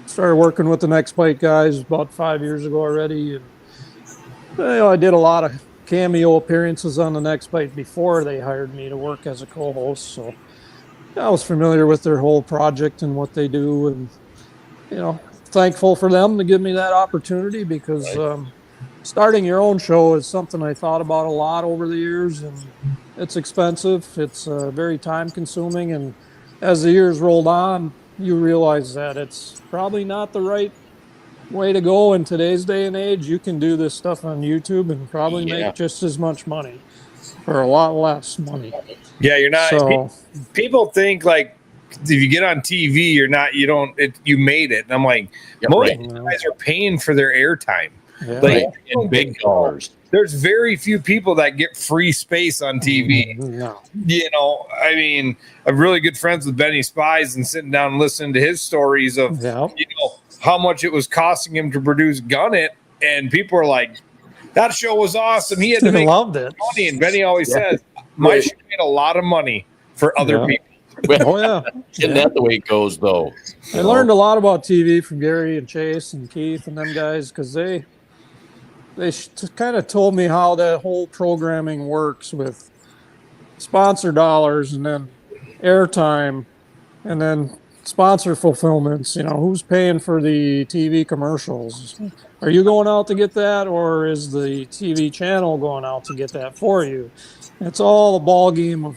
Started working with the Next Bite guys about 5 years ago already, and I did a lot of cameo appearances on the Next Bite before they hired me to work as a co-host. So I was familiar with their whole project and what they do, and thankful for them to give me that opportunity because. Starting your own show is something I thought about a lot over the years, and it's expensive. It's very time consuming. And as the years rolled on, you realize that it's probably not the right way to go in today's day and age. You can do this stuff on YouTube and probably make just as much money for a lot less money. Yeah, you're not. So, people think like if you get on TV, you made it. And I'm like, most guys are paying for their airtime. Yeah. In big dollars. there's very few people that get free space on TV. No. I mean, I'm really good friends with Benny Spies and sitting down and listening to his stories of, how much it was costing him to produce Gun It. And people are like, that show was awesome. He had to make loved it. money. And Benny always says, my show made a lot of money for other people. Isn't that the way it goes, though? I learned a lot about TV from Gary and Chase and Keith and them guys because they kind of told me how that whole programming works with sponsor dollars and then airtime and then sponsor fulfillments. Who's paying for the TV commercials? Are you going out to get that, or is the TV channel going out to get that for you? It's all a ball game of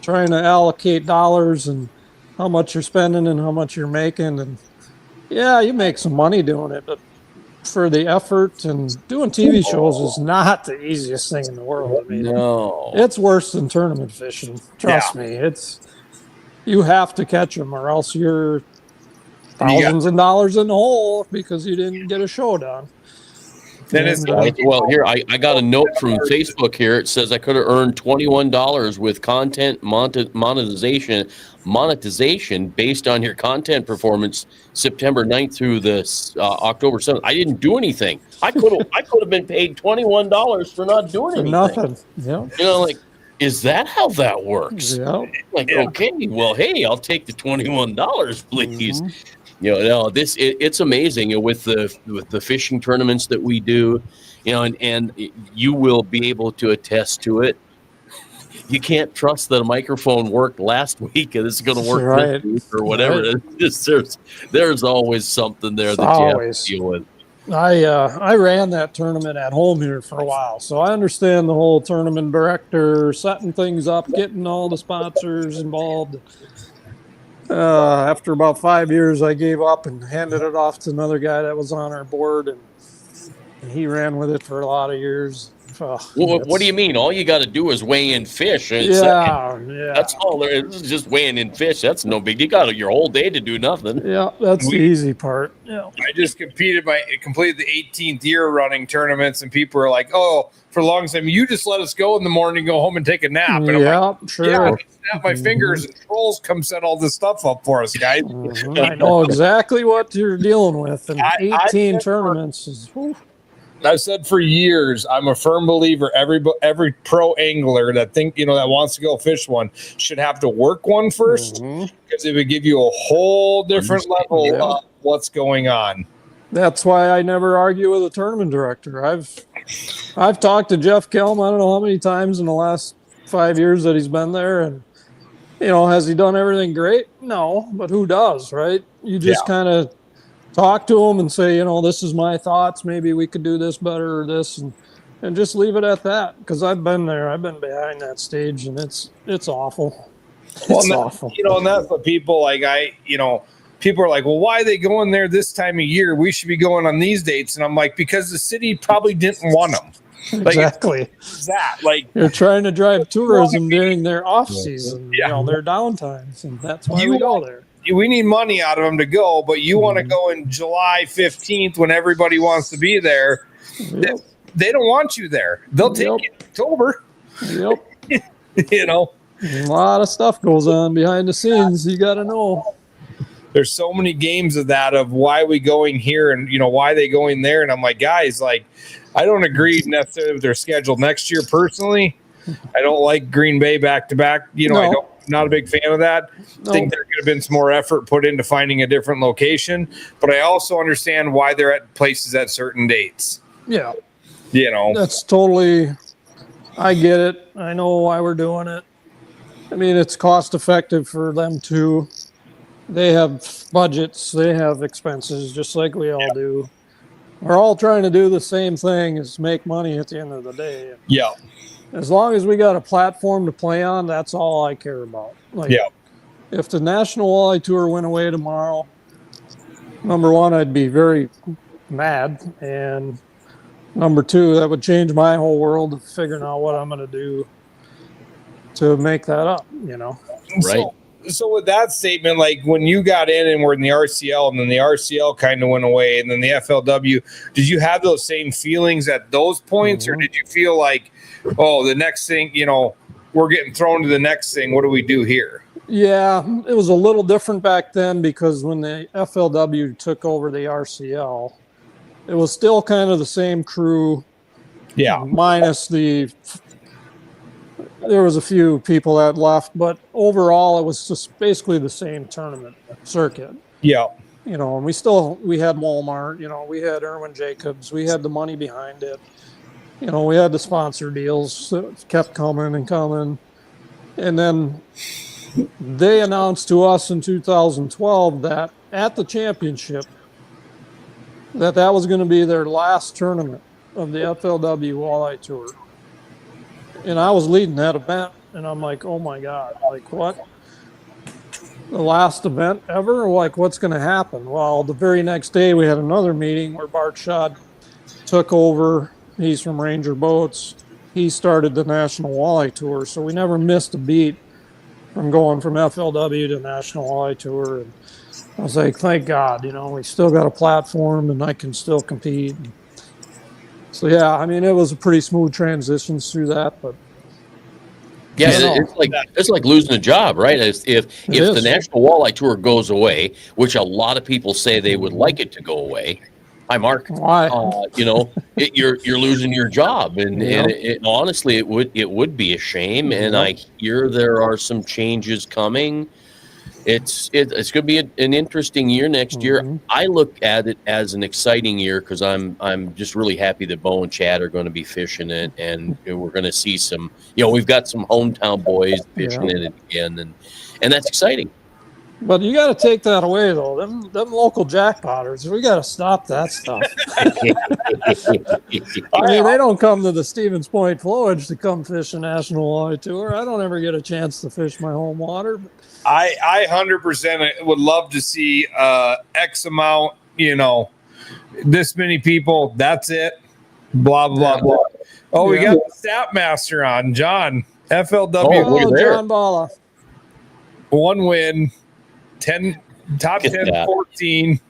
trying to allocate dollars and how much you're spending and how much you're making. And you make some money doing it, but for the effort and doing TV shows is not the easiest thing in the world. I mean, no, it's worse than tournament fishing. Trust me. You have to catch them, or else you're thousands of dollars in the hole because you didn't get a show done. Well, here I got a note from Facebook here. It says I could have earned $21 with content monetization based on your content performance September 9th through the October 7th. I didn't do anything. I could have been paid $21 for not doing anything. Nothing. Yeah. Is that how that works? Yeah. Okay, well, hey, I'll take the $21, please. It's amazing with the fishing tournaments that we do, and you will be able to attest to it. You can't trust that a microphone worked last week and it's going to work this week or whatever. Right. There's always something there that you have to deal with. I ran that tournament at home here for a while, so I understand the whole tournament director setting things up, getting all the sponsors involved. After about 5 years, I gave up and handed it off to another guy that was on our board, and he ran with it for a lot of years. What do you mean? All you got to do is weigh in fish. That's all there is. Just weighing in fish. That's no big. You got your whole day to do nothing. Yeah, that's the easy part. Yeah. I just completed the 18th year running tournaments, and people are like, "Oh, for a long time, you just let us go in the morning, go home and take a nap." And I'm like, sure. Yeah, I snap my fingers, and trolls come set all this stuff up for us, guys. I know exactly what you're dealing with, and 18 tournaments is. I've said for years, I'm a firm believer every pro angler that that wants to go fish one should have to work one first, because it would give you a whole different level of what's going on. That's why I never argue with a tournament director. I've talked to Jeff Kelm, I don't know how many times in the last 5 years that he's been there, and has he done everything great? No, but who does, right? You just kind of talk to him and say, this is my thoughts. Maybe we could do this better or this, and just leave it at that. Because I've been there. I've been behind that stage, and it's awful. It's awful. And that's what people like. People are like, well, why are they going there this time of year? We should be going on these dates. And I'm like, because the city probably didn't want them. Exactly. You're trying to drive tourism during their off season, their downtimes, and that's why we go there. We need money out of them to go, but you want to go in July 15th when everybody wants to be there. Yep. They don't want you there. They'll take you in October. Yep. A lot of stuff goes on behind the scenes. You got to know. There's so many games of that, of why we going here and, why they going there. And I'm like, guys, I don't agree necessarily with their schedule next year. Personally, I don't like Green Bay back to back. Not a big fan of that. I think there could have been some more effort put into finding a different location, but I also understand why they're at places at certain dates. Yeah. That's totally, I get it. I know why we're doing it. I mean, it's cost effective for them too. They have budgets, they have expenses, just like we all do. We're all trying to do the same thing, is make money at the end of the day. Yeah. As long as we got a platform to play on, that's all I care about. If the National Walleye Tour went away tomorrow, number one, I'd be very mad. And number two, that would change my whole world of figuring out what I'm going to do to make that up, Right. So with that statement, like when you got in and were in the RCL, and then the RCL kind of went away, and then the FLW, did you have those same feelings at those points, or did you feel like, oh, the next thing, we're getting thrown to the next thing? What do we do here? Yeah, it was a little different back then because when the FLW took over the RCL, it was still kind of the same crew. Yeah. Minus there was a few people that left, but overall it was just basically the same tournament circuit. Yeah. And we had Walmart, we had Irwin Jacobs, we had the money behind it. We had the sponsor deals that kept coming and coming. And then they announced to us in 2012 that at the championship, that was going to be their last tournament of the FLW Walleye Tour. And I was leading that event, and I'm like, oh my God, like what? The last event ever? Like, what's going to happen? Well, the very next day we had another meeting where Bart Schott took over. He's from Ranger Boats. He started the National Walleye Tour, so we never missed a beat from going from FLW to National Walleye Tour. And I was like, thank God, we still got a platform and I can still compete. So, yeah, I mean, it was a pretty smooth transition through that, but. Yeah, it's like losing a job, right? If the National Walleye Tour goes away, which a lot of people say they would like it to go away. Hi, Mark. Why? You're losing your job, and honestly, it would be a shame. And I hear there are some changes coming. It's going to be an interesting year next year. I look at it as an exciting year because I'm just really happy that Bo and Chad are going to be fishing it, and we're going to see some. We've got some hometown boys fishing in it again, and that's exciting. But you got to take that away, though. Them local jackpotters, we got to stop that stuff. I mean, they don't come to the Stevens Point Flowage to come fish a National Walleye Tour. I don't ever get a chance to fish my home water. I 100% would love to see X amount, this many people. That's it. Blah, blah, blah. Oh, we got the stat master on, John. FLW. Oh, John Bala. 1 win. 10 top 10 14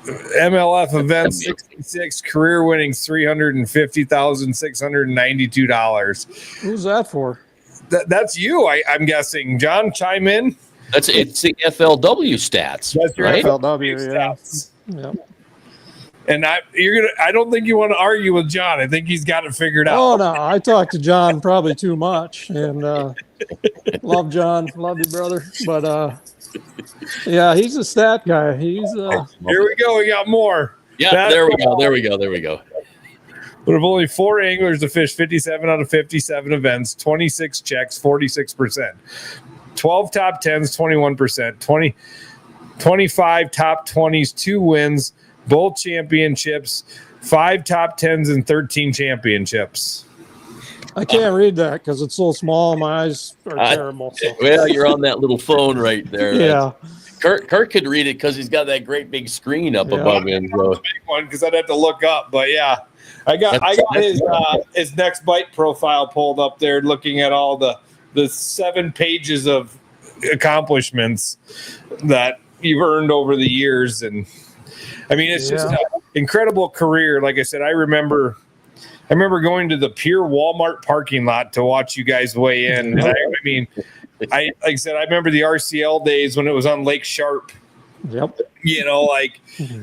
MLF events 66 career winnings $350,692. Who's that for? That's you, I'm guessing. John, chime in. It's the FLW stats. That's right. FLW stats. Yep. And I don't think you want to argue with John. I think he's got it figured out. Oh no, I talked to John probably too much, and love John, love you, brother. But yeah, he's a stat guy. He's here we go. We got more. Yeah, there we go. But of only 4 anglers to fish 57 out of 57 events, 26 checks, 46%. 12 top 10s, 21%. 25 top 20s, 2 wins. Both championships, 5 top 10s, and 13 championships. I can't read that because it's so small. My eyes are terrible. So. Well, you're on that little phone right there. Yeah. Kurt could read it because he's got that great big screen up above him. So. Big one because I'd have to look up. But yeah, I got his Next Bite profile pulled up there, looking at all the 7 pages of accomplishments that you've earned over the years. And I mean, it's just an incredible career. Like I said, I remember going to the Pure Walmart parking lot to watch you guys weigh in. I like I said, I remember the RCL days when it was on Lake Sharp. Yep. I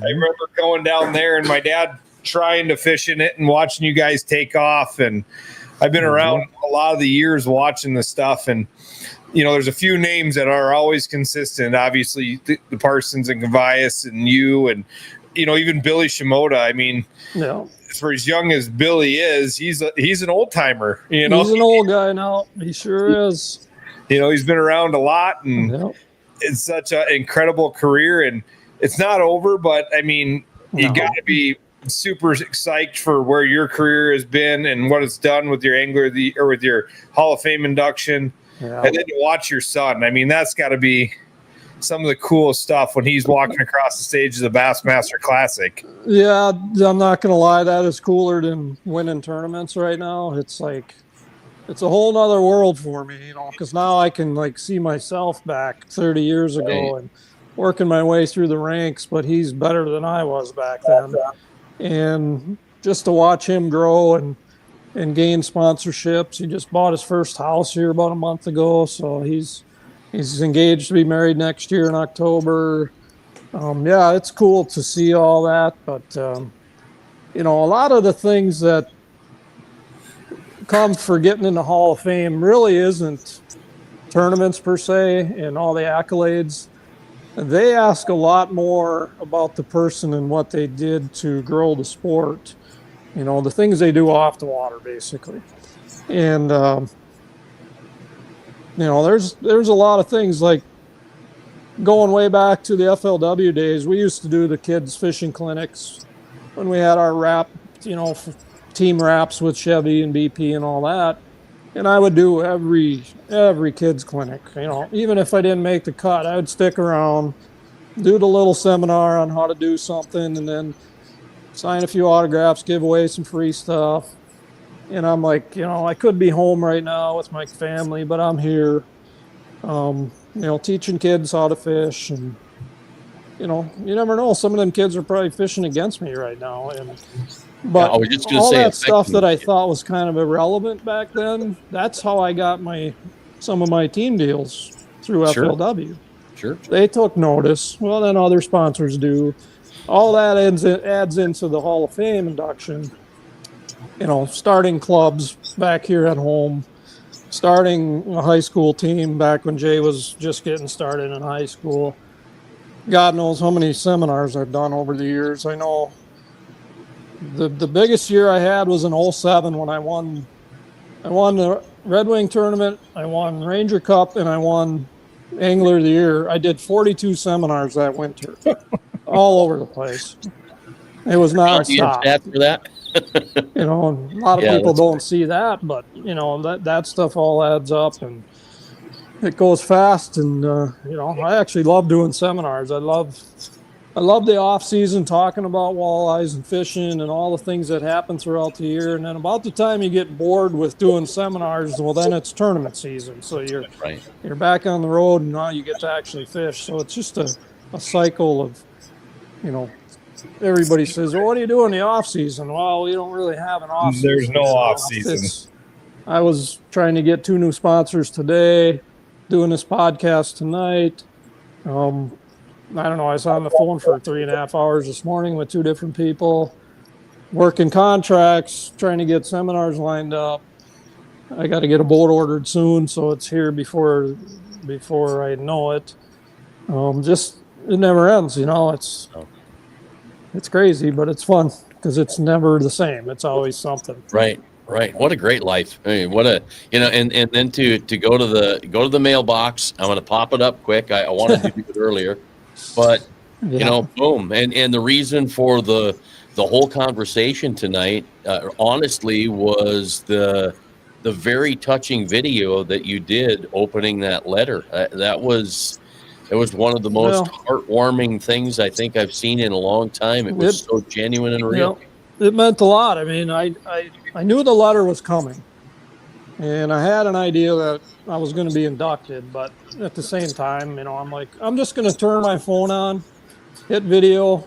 remember going down there and my dad trying to fish in it and watching you guys take off. And I've been around a lot of the years watching the stuff. And, there's a few names that are always consistent. Obviously, the Parsons and Gavias and you and, even Billy Shimoda. I mean, for as young as Billy is, he's an old timer. He's an old guy now. He sure is. He's been around a lot, and it's such an incredible career. And it's not over, but I mean, you got to be super psyched for where your career has been and what it's done with your angler or with your Hall of Fame induction, and then to watch your son. I mean, that's got to be some of the coolest stuff when he's walking across the stage of the Bassmaster Classic. Yeah, I'm not going to lie. That is cooler than winning tournaments right now. It's like, it's a whole nother world for me, because now I can like see myself back 30 years ago and working my way through the ranks, but he's better than I was back then. And just to watch him grow and gain sponsorships. He just bought his first house here about a month ago, so he's engaged to be married next year in October. Yeah, it's cool to see all that, but a lot of the things that come for getting in the Hall of Fame really isn't tournaments per se and all the accolades. They ask a lot more about the person and what they did to grow the sport. The things they do off the water, basically. And there's a lot of things, like going way back to the FLW days. We used to do the kids fishing clinics when we had our wrap, team wraps with Chevy and BP and all that. And I would do every kids clinic. Even if I didn't make the cut, I would stick around, do the little seminar on how to do something, and then sign a few autographs, give away some free stuff. And I'm like, I could be home right now with my family, but I'm here, teaching kids how to fish. And, you never know. Some of them kids are probably fishing against me right now. But all that stuff that I thought was kind of irrelevant back then, that's how I got some of my team deals through FLW. Sure. They took notice. Well, then other sponsors do. All that adds into the Hall of Fame induction. Starting clubs back here at home, starting a high school team back when Jay was just getting started in high school. God knows how many seminars I've done over the years. I know the biggest year I had was in 07 when I won the Red Wing tournament, I won Ranger Cup, and I won Angler of the Year. I did 42 seminars that winter. All over the place. It was nonstop. For that? A lot of people don't see that, but that stuff all adds up and it goes fast. And I actually love doing seminars. I love the off season, talking about walleyes and fishing and all the things that happen throughout the year. And then about the time you get bored with doing seminars, well, then it's tournament season. So you're back on the road and now you get to actually fish. So it's just a cycle of, everybody says, well, what do you do in the off season? Well, we don't really have an off season. There's no off season. I was trying to get 2 new sponsors today, doing this podcast tonight. I don't know. I was on the phone for 3.5 hours this morning with 2 different people, working contracts, trying to get seminars lined up. I got to get a boat ordered soon, so it's here before I know it. It never ends, It's crazy, but it's fun because it's never the same. It's always something. Right. What a great life. I mean, what a, and then to go to the mailbox. I'm going to pop it up quick. I wanted to do it earlier, but boom. And the reason for the whole conversation tonight, honestly, was the very touching video that you did opening that letter. It was one of the most heartwarming things I think I've seen in a long time. It was so genuine and real. It meant a lot. I mean, I knew the letter was coming, and I had an idea that I was going to be inducted. But at the same time, I'm like, I'm just going to turn my phone on, hit video.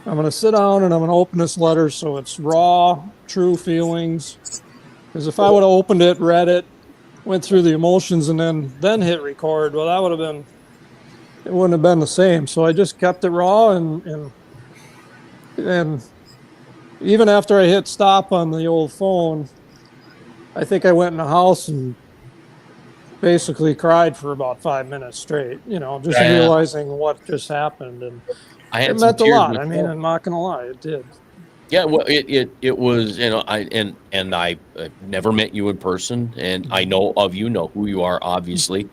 I'm going to sit down and I'm going to open this letter so it's raw, true feelings. Because if I would have opened it, read it, went through the emotions, and then hit record, well, that would have been. It wouldn't have been the same. So I just kept it raw and even after I hit stop on the old phone, I think I went in the house and basically cried for about 5 minutes straight, realizing what just happened. And it meant a lot. I mean, I'm not going to lie, it did. Yeah, well, it was, I never met you in person, and I know who you are, obviously,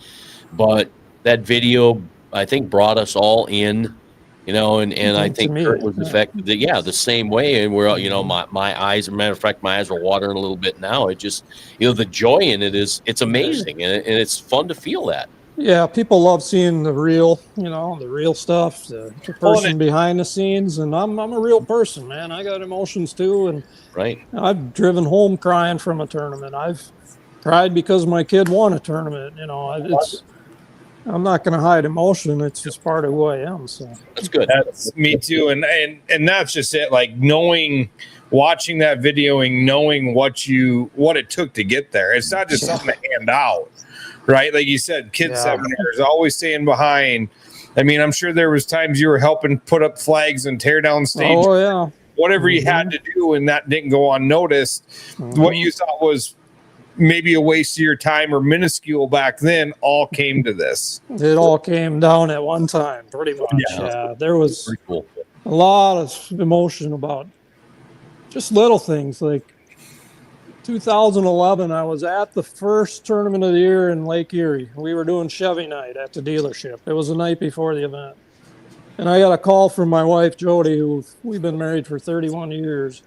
but that video, I think, brought us all in, and I think Kurt was affected the same way. And we're, my eyes, as a matter of fact, my eyes are watering a little bit now. It just, the joy in it it's amazing. And it's fun to feel that. Yeah. People love seeing the real stuff, the person behind the scenes. And I'm a real person, man. I got emotions too. And right. I've driven home crying from a tournament. I've cried because my kid won a tournament. You know, I'm not going to hide emotion. It's just part of who I am. So that's good. That's me too. And that's just it. Like watching that video and knowing what it took to get there. It's not just something to hand out, right? Like you said, kids seminars, always staying behind. I mean, I'm sure there was times you were helping put up flags and tear down stage. Oh yeah. Whatever you had to do, and that didn't go unnoticed. What you thought was maybe a waste of your time or minuscule back then all came to this. It all came down at one time, pretty much. Yeah, there was cool. A lot of emotion about just little things. Like 2011, I was at the first tournament of the year in Lake Erie. We were doing Chevy night at the dealership. It was the night before the event. And I got a call from my wife, Jody, who we've been married for 31 years.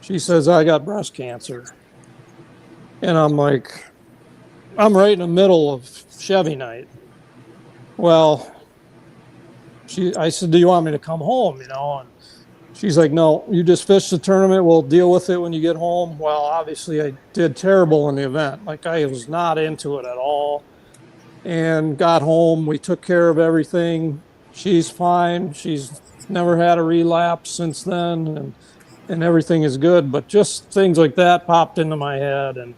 She says, I got breast cancer. And I'm like, I'm right in the middle of Chevy night. Well, I said, do you want me to come home? You know, and she's like, no, you just fished the tournament. We'll deal with it when you get home. Well, obviously I did terrible in the event. Like I was not into it at all. And got home. We took care of everything. She's fine. She's never had a relapse since then, and everything is good. But just things like that popped into my head, and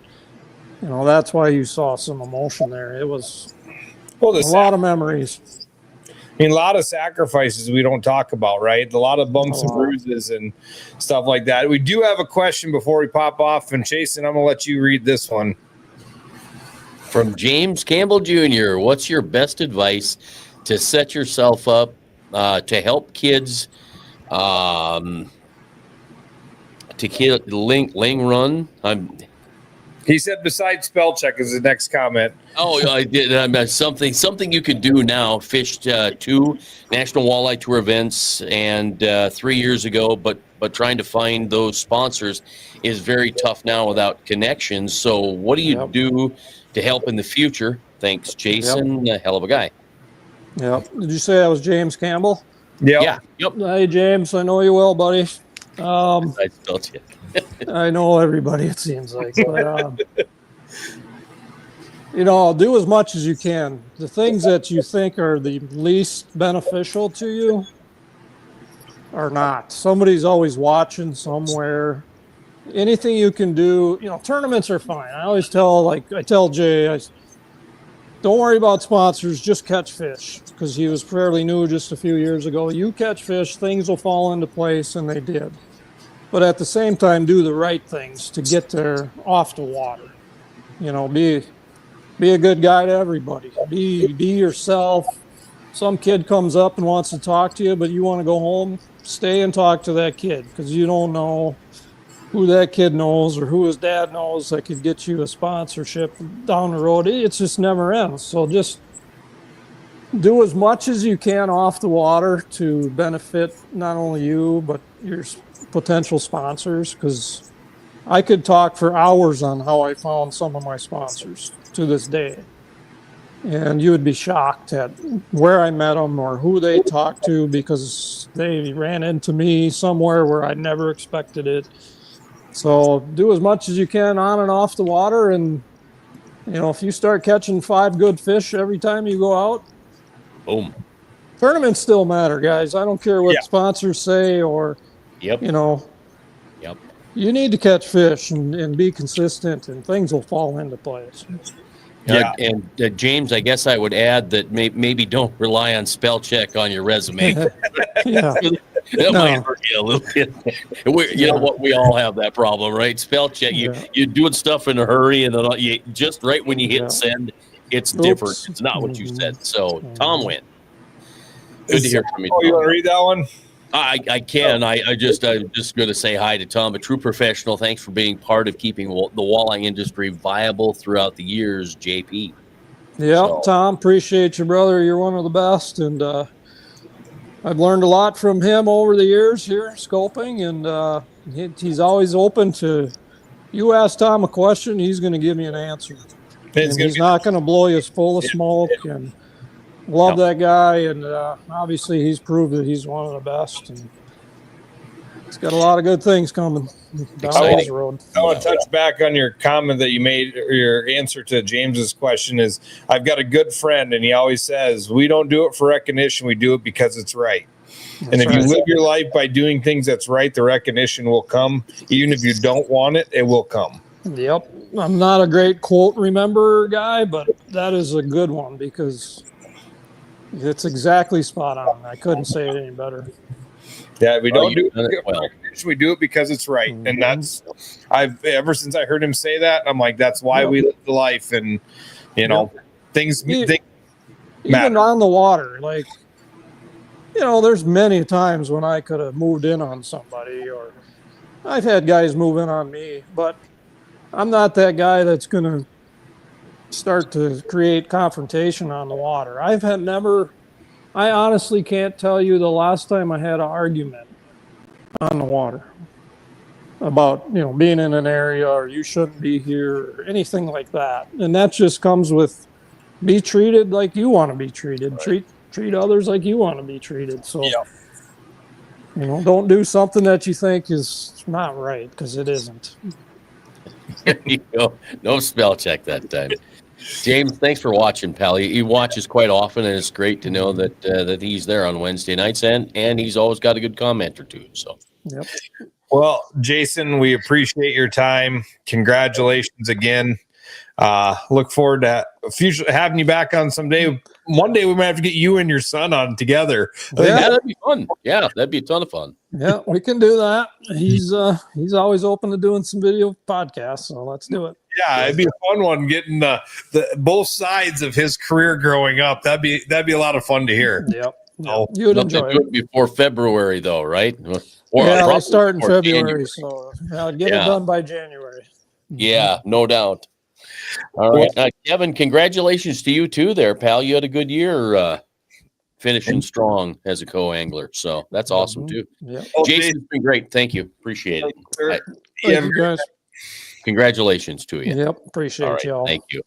you know that's why you saw some emotion there. It was a lot of memories. I mean, a lot of sacrifices we don't talk about, right? A lot of bumps and bruises and stuff like that. We do have a question before we pop off, and Jason, I'm gonna let you read this one from James Campbell Jr. What's your best advice to set yourself up to help kids to Ling run? He said besides spell check is the next comment. Oh, I did. Something you could do now. Fished 2 National Walleye Tour events and 3 years ago, but trying to find those sponsors is very tough now without connections. So what do you do to help in the future? Thanks, Jason. A hell of a guy. Yep. Did you say that was James Campbell? Yep. Yeah. Yep. Hey, James. I know you well, buddy. I spelled you. I know everybody, it seems like. But, you know, do as much as you can. The things that you think are the least beneficial to you are not. Somebody's always watching somewhere. Anything you can do, you know, tournaments are fine. I always tell Jay, don't worry about sponsors, just catch fish, because he was fairly new just a few years ago. You catch fish, things will fall into place, and they did. But at the same time, do the right things to get there off the water. You know, be a good guy to everybody. Be yourself. Some kid comes up and wants to talk to you, but you want to go home, stay and talk to that kid, because you don't know who that kid knows or who his dad knows that could get you a sponsorship down the road. It just never ends. So just do as much as you can off the water to benefit not only you, but your potential sponsors, because I could talk for hours on how I found some of my sponsors to this day. And you would be shocked at where I met them or who they talked to, because they ran into me somewhere where I never expected it. So do as much as you can on and off the water. And, you know, if you start catching 5 good fish every time you go out, boom. Tournaments still matter, guys. I don't care what sponsors say or, you know, you need to catch fish and be consistent, and things will fall into place. And James, I guess I would add that maybe don't rely on spell check on your resume. That might hurt you a little bit. You know what? We all have that problem, right? Spell check. You're doing stuff in a hurry, and then just right when you hit send, it's different. It's not what you said. So Tom went. Good to hear from you. Oh, you want to read that one? I can. I'm just going to say hi to Tom, a true professional. Thanks for being part of keeping the walleye industry viable throughout the years, JP. Yeah, Tom, appreciate you, brother. You're one of the best, and I've learned a lot from him over the years here sculpting, and he's always open to. You ask Tom a question, he's going to give you an answer. And he's not going to blow you full of smoke. And love that guy, and obviously he's proved that he's one of the best. And It's got a lot of good things coming down this road. I want to touch back on your comment that you made, or your answer to James's question is, I've got a good friend, and he always says, we don't do it for recognition. We do it because it's right. And if you live your life by doing things that's right, the recognition will come. Even if you don't want it, it will come. Yep. I'm not a great quote remember guy, but that is a good one because it's exactly spot on. I couldn't say it any better. Yeah, we don't do it well. We do it because it's right. And that's, ever since I heard him say that, I'm like, that's why we live the life. And, things even on the water, like, there's many times when I could have moved in on somebody, or I've had guys move in on me, but I'm not that guy that's going to start to create confrontation on the water. I honestly can't tell you the last time I had an argument on the water about, being in an area or you shouldn't be here or anything like that. And that just comes with be treated like you want to be treated. Right. Treat others like you want to be treated. So, don't do something that you think is not right, because it isn't. There you go. No spell check that time. James, thanks for watching, pal. He watches quite often, and it's great to know that he's there on Wednesday nights, and he's always got a good comment or two. So, yep. Well, Jason, we appreciate your time. Congratulations again. Look forward to having you back on someday. One day we might have to get you and your son on together. Yeah, that'd be fun. Yeah, that'd be a ton of fun. Yeah, we can do that. He's always open to doing some video podcasts, so let's do it. Yeah, it'd be a fun one getting the both sides of his career growing up. That'd be a lot of fun to hear. Yep. You'd enjoy it. Before February, though, right? They start in February, so I'll get it done by January. Yeah, no doubt. All right, Kevin, congratulations to you too there, pal. You had a good year finishing strong as a co-angler, so that's awesome too. Yep. Jason's been great. Thank you. Appreciate it. Thank you, guys. Congratulations to you. Yep, appreciate y'all. Thank you.